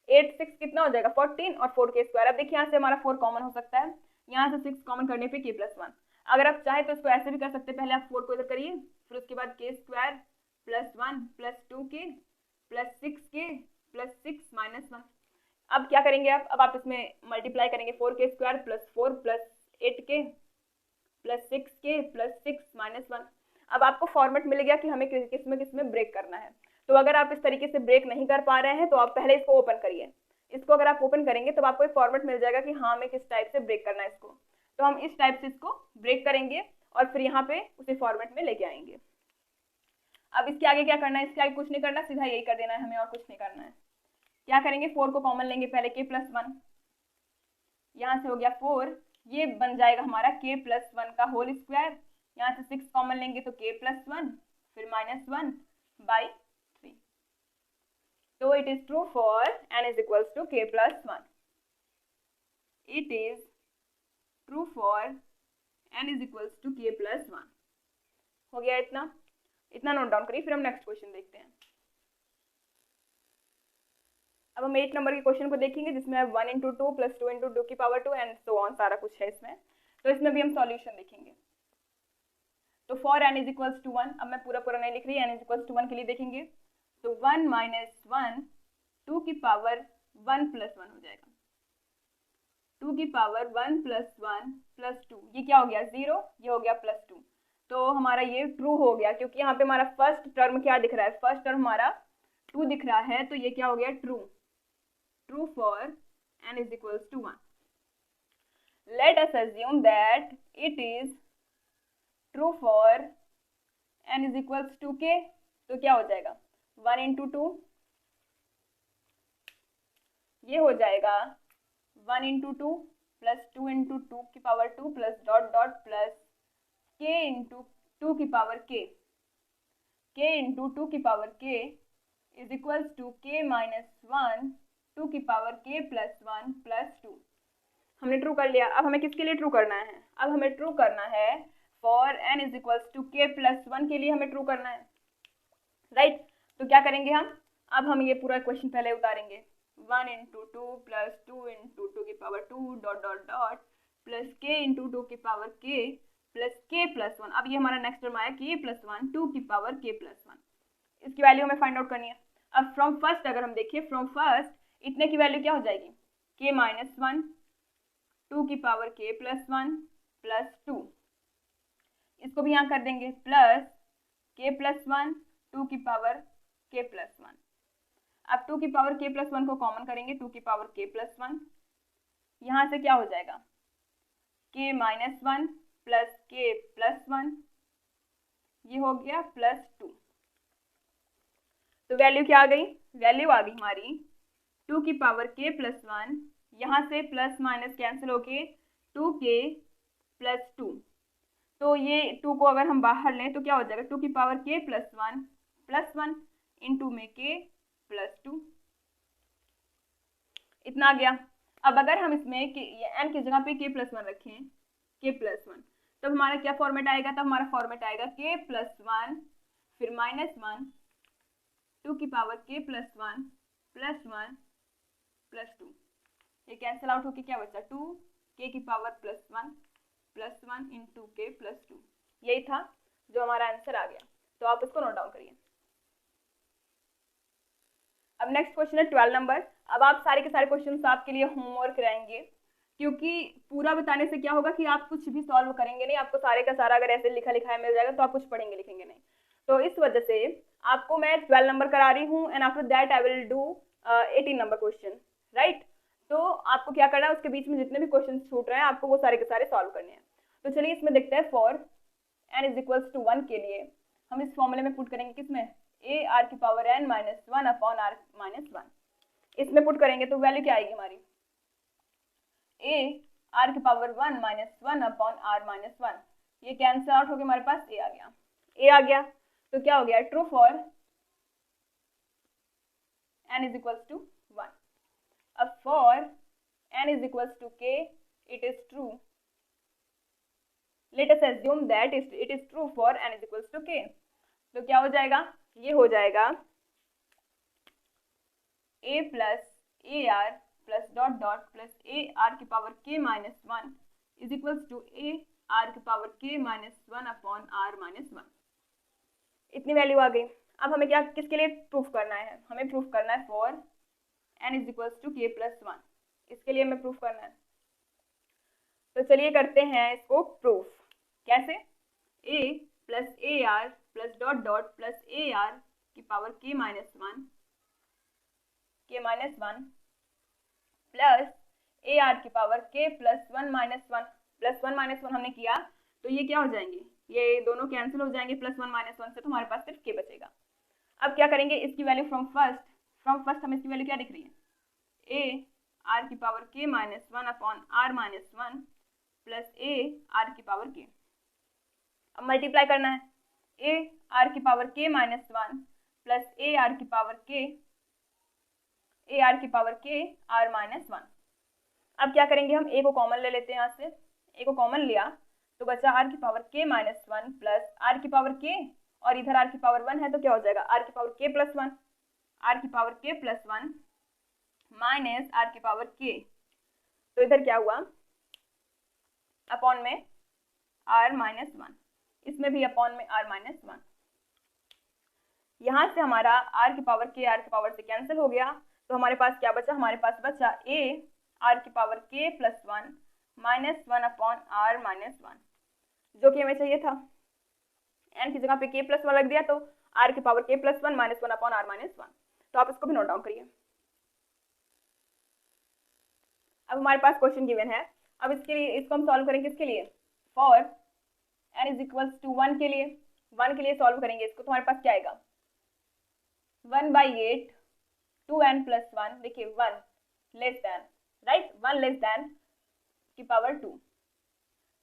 8 6 कितना हो जाएगा 14 और 4k²। अब देखिए यहाँ से हमारा 4 कॉमन हो सकता है, यहाँ से 6 कॉमन करने पे k प्लस 1। अगर आप चाहे तो इसको ऐसे भी कर सकते हैं, पहले आप 4 को इधर करिए, फिर उसके बाद k² plus 1 plus 2k plus 6k plus 6 minus 1। अब क्या करेंगे अब आप इसमें मल्टीप्लाई करेंगे 4k² plus 4 plus 8k plus 6k plus 6 minus 1। अब आपको फॉर्मेट मिल गया कि हमें किस में ब्रेक करना है। तो अगर आप इस तरीके से ब्रेक नहीं कर पा रहे हैं तो आप पहले इसको ओपन करिए, इसको अगर आप ओपन करेंगे तो आपको एक फॉर्मेट मिल जाएगा कि हाँ हमें किस टाइप से ब्रेक करना है इसको, तो हम इस टाइप से इसको ब्रेक करेंगे और फिर यहाँ पे उसी फॉर्मेट में लेके आएंगे। अब इसके आगे क्या करना है, इसके आगे कुछ नहीं करना, सीधा यही कर देना है हमें और कुछ नहीं करना है। क्या करेंगे 4 को कॉमन लेंगे पहले k प्लस 1, यहाँ से हो गया 4, ये बन जाएगा हमारा k प्लस 1 का होल स्क्वायर, यहाँ से 6 कॉमन लेंगे तो k प्लस 1 फिर माइनस 1 बाई 3। तो it is true for n is equals to k plus 1, it is true for n is equals to k plus 1। हो गया इतना नोट डाउन करिए, फिर हम नेक्स्ट क्वेश्चन देखते हैं। अब हम 8 नंबर के क्वेश्चन को देखेंगे जिसमें 1 इंटू 2 प्लस 2 इंटू 2 की पावर 2 एंड सो ऑन, सारा कुछ है इसमें, तो इसमें भी हम सॉल्यूशन देखेंगे। तो for n is equals to 1, अब मैं पूरा नहीं लिख रही, n इज इक्वल्स टू 1 के लिए देखेंगे तो 1 माइनस 1 2 की पावर 1 प्लस 1 हो जाएगा, 2 की पावर 1 प्लस 1 प्लस 2, ये क्या हो गया 0, ये हो गया प्लस 2। तो हमारा ये ट्रू हो गया क्योंकि यहाँ पे हमारा फर्स्ट टर्म क्या दिख रहा है, फर्स्ट टर्म हमारा 2 दिख रहा है, तो ये क्या हो गया true for n is equals to 1. Let us assume that it is true for n is equals to k. तो क्या हो जाएगा 1 इंटू 2, ये हो जाएगा 1 इंटू 2 प्लस 2 इंटू 2 की power 2 plus dot dot plus k into 2 की पावर k, k इंटू 2 की power k is equals to k minus 1 2 की पावर k प्लस 1 प्लस 2. हमने ट्रू कर लिया. अब हमें किसके लिए ट्रू करना है? अब हमें ट्रू करना है for n is equals to k plus 1 के लिए हमें ट्रू करना है, राइट? तो क्या करेंगे हम? अब हम ये पूरा क्वेश्चन पहले उतारेंगे. 1 इंटू 2 प्लस 2 इंटू 2 की power 2 dot dot dot plus k into 2 की power k plus k plus 1. अब ये हमारा नेक्स्ट टर्म आया k प्लस 1 2 की पावर k प्लस 1. इसकी वैल्यू हमें फाइंड आउट करनी है. अब फ्रॉम फर्स्ट अगर हम देखिए, फ्रॉम फर्स्ट इतने की वैल्यू क्या हो जाएगी? k माइनस 1 2 की पावर k प्लस 1 प्लस 2. इसको भी यहाँ कर देंगे प्लस k प्लस 1 2 की पावर k प्लस 1. अब 2 की पावर k प्लस 1 को कॉमन करेंगे, 2 की पावर k प्लस 1. यहाँ से क्या हो जाएगा? k minus 1 plus k plus 1, ये हो गया प्लस 2. तो वैल्यू क्या आ गई? वैल्यू आ गई हमारी 2 की पावर k प्लस 1, यहाँ से प्लस माइनस कैंसिल होके 2k प्लस 2. तो ये 2 को अगर हम बाहर लें तो क्या हो जाएगा? 2 की पावर k प्लस 1 इंटू में k प्लस 2. इतना आ गया. अब अगर हम इसमें n की जगह पे k प्लस 1 रखें, k प्लस 1, तो हमारा क्या फॉर्मेट आएगा? तब हमारा फॉर्मेट आएगा k प्लस 1 फिर माइनस 1 2 की power k plus 1 plus 1 plus 2. ये कैंसिल आउट होके क्या बचा? 2 k की power plus 1 into k plus 2. यही था जो हमारा आंसर आ गया. तो आप इसको नोट डाउन करिए. अब नेक्स्ट क्वेश्चन है 12 नंबर. अब आप सारे के सारे क्वेश्चन आपके लिए होमवर्क रहेंगे, क्योंकि पूरा बताने से क्या होगा कि आप कुछ भी सॉल्व करेंगे नहीं. आपको सारे का सारा अगर ऐसे लिखा लिखा मिल जाएगा तो आप कुछ पढ़ेंगे लिखेंगे नहीं. तो इस वजह से आपको मैं 12 नंबर करा रही हूँ and after that I will do 18 number question, right? तो आपको क्या करना है, उसके बीच में जितने भी क्वेश्चन छूट रहे हैं आपको वो सारे के सारे सॉल्व करने हैं. तो चलिए इसमें देखते हैं. For n is equals to 1 के लिए हम इस फॉर्मूले में पुट करेंगे. किसमें? a r की power n minus 1 upon r minus 1. इसमें पुट करेंगे तो वैल्यू क्या आएगी हमारी? a r की power 1 minus 1 upon r minus 1. ये कैंसिल आउट होकर हमारे पास a आ गया. a आ गया तो क्या हो गया? True for n is equals to 1. अब for n is equals to k it is true. Let us assume that it is true for n is equals to k. तो क्या हो जाएगा? ये हो जाएगा a plus a r plus dot dot plus a r की power k minus 1 is equals to a r की power k minus 1 upon r minus 1. इतनी वैल्यू आ गई. अब हमें क्या किसके लिए प्रूफ करना है? हमें प्रूफ करना है for n is equals to k plus 1. इसके लिए हमें प्रूफ करना है. तो चलिए करते हैं इसको प्रूफ. कैसे? a plus a r plus dot dot plus a r की power k minus 1 plus a r की power k plus 1 minus 1 plus 1 minus 1 हमने किया तो ये क्या हो जाएंगे? ये दोनों कैंसिल हो जाएंगे. प्लस 1 माइनस 1 से तो हमारे पास सिर्फ k बचेगा. अब क्या करेंगे? इसकी वैल्यू फ्रॉम फर्स्ट हमें इसकी वैल्यू क्या दिख रही है? a आर की power k minus 1 upon r minus 1 plus a r की पावर k. अब मल्टीप्लाई करना है. a आर की power k minus 1 plus a r की पावर k r माइनस 1. अब क्या करेंगे? हम a को कॉमन ले लेते हैं. यहाँ से a को कॉमन लिया तो बचा r की power k minus 1 plus r की पावर k, और इधर r की पावर 1 है तो क्या हो जाएगा? r की पावर k प्लस 1, r की power k plus 1 minus r की पावर k. तो इधर क्या हुआ? अपॉन में r माइनस 1, इसमें भी अपॉन में r माइनस 1. यहाँ से हमारा r की पावर k r की पावर से कैंसिल हो गया तो हमारे पास क्या बचा? हमारे पास बचा a r की power k plus 1 minus 1 upon r minus 1, जो कि हमें चाहिए था. n की जगह पे k प्लस 1 लग दिया तो r की power k plus 1 minus 1 upon r minus 1. तो आप इसको भी नोट डाउन करिए. अब हमारे पास क्वेश्चन गिवन है, अब इसके लिए इसको हम सॉल्व करेंगे किसके लिए, for n is equals to 1 के लिए, 1 के लिए सॉल्व करेंगे इसको, तो हमारे पास क्या आएगा 1/8 2n प्लस 1, देखिए 1 less then, right 1 less then की पावर 2,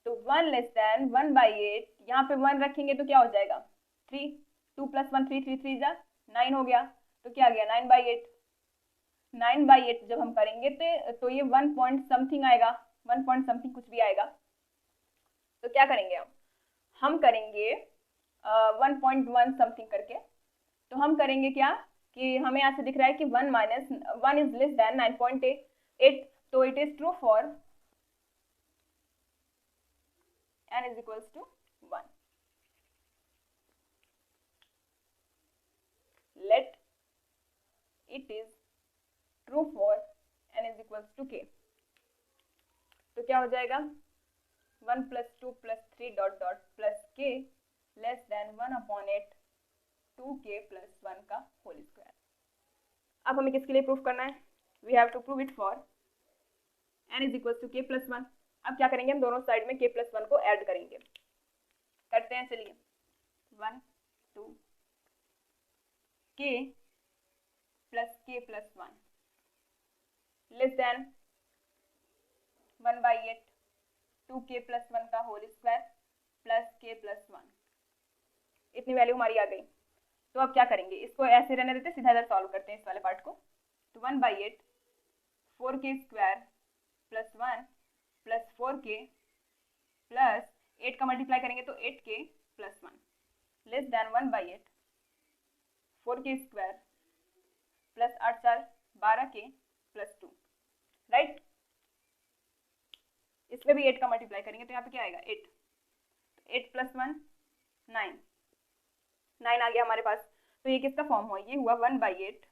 तो 1 लेस देन 1/8, यहाँ पे 1 रखेंगे तो क्या हो जाएगा 3, 2 प्लस 1 3 3 3 जा 9 हो गया, तो क्या आ गया 9/8, 9/8 जब हम करेंगे तो ये 1 पॉइंट समथिंग आएगा, 1 पॉइंट समथिंग कुछ भी आएगा, तो क्या करेंगे हम करेंगे 1.1 समथिंग करके, तो हम करेंगे क्या कि हमें यहाँ से दिख रहा है कि 1 माइनस 1 इज लेस देन 9.8, तो it is true for n is equals to 1. Let it is true for n is equals to k. तो क्या हो जाएगा 1 plus 2 plus 3 dot dot plus k less than 1/8 2k plus 1 का whole square. अब हमें किसके लिए प्रूफ करना है, we have to prove it for n is equals to k plus 1। अब क्या करेंगे हम दोनों साइड में k plus 1 को ऐड करेंगे, करते हैं चलिए 1 2 k plus k plus 1 less than 1/8 2k plus 1 का whole square plus k plus 1, इतनी वैल्यू हमारी आ गई। तो अब क्या करेंगे, इसको ऐसे रहने देते, सीधा इधर सॉल्व करते हैं इस वाले पार्ट को, तो 1/8 4k square plus 1 plus 4k plus 8 का मल्टीप्लाई करेंगे तो 8k plus 1 less than 1/8 4k square plus 8 4 12k plus 2, right. इसमें भी 8 का मल्टीप्लाई करेंगे तो यहाँ पे क्या आएगा 8, 8 प्लस 1 9, 9 आ गया हमारे पास। तो ये किसका फॉर्म हुआ, ये हुआ 1/8,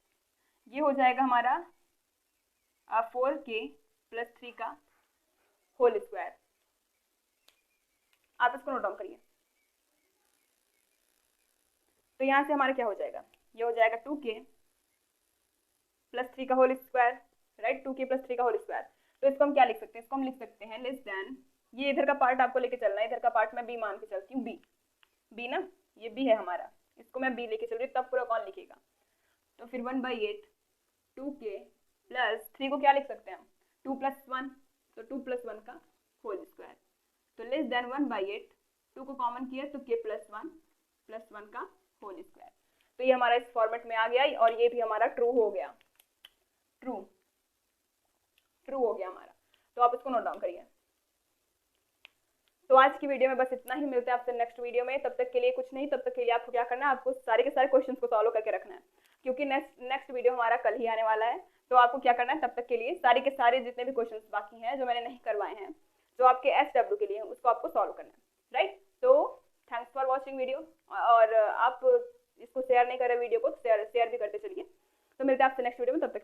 ये हो जाएगा हमारा 4k प्लस 3 का होल स्क्वायर। आप इसको नोट डाउन करिए, तो यहाँ से हमारा क्या हो जाएगा, ये हो जाएगा 2k प्लस 3 का whole square, right 2k plus 3 का होल स्क्वायर। तो इसको हम क्या लिख सकते हैं, इसको हम लिख सकते हैं लेस देन, ये इधर का पार्ट आपको लेके चलना है, इधर का पार्ट मैं b मान के चलती हूँ, b ना, ये b है हमारा, इसको मैं b लेके चल रही हूँ, तब पूरा कौन लिखेगा, तो फिर 1/8 2k प्लस 3 को क्या लिख सकते हैं हम 2 प्लस 1, तो 2 प्लस 1 का होल स्क्वायर, तो लेस देन 1/8 2 को कॉमन किया तो k प्लस 1 का होल स्क्वायर। तो ये हमारा इस फॉर्मेट में आ गया और ये भी हमारा ट्रू हो गया, ट्रू हो गया हमारा। तो आप इसको नोट डाउन करिए। तो आज की वीडियो में बस इतना ही, मिलते हैं आपसे नेक्स्ट वीडियो में। तब तक के लिए कुछ नहीं, तब तक के लिए आपको क्या करना है, आपको सारे के सारे क्वेश्चंस को सॉल्व करके रखना है, क्योंकि नेक्स्ट वीडियो हमारा कल ही आने वाला है। तो आपको क्या करना है, तब तक के लिए सारे के सारे जितने भी क्वेश्चंस बाकी हैं जो मैंने नहीं करवाए हैं, जो आपके SW के लिए उसको आपको सॉल्व करना है, राइट। तो थैंक्स फॉर वॉचिंग वीडियो, और आप इसको शेयर नहीं कर रहे वीडियो को, शेयर भी करते चलिए। तो मिलते हैं आपसे नेक्स्ट वीडियो में, तब तक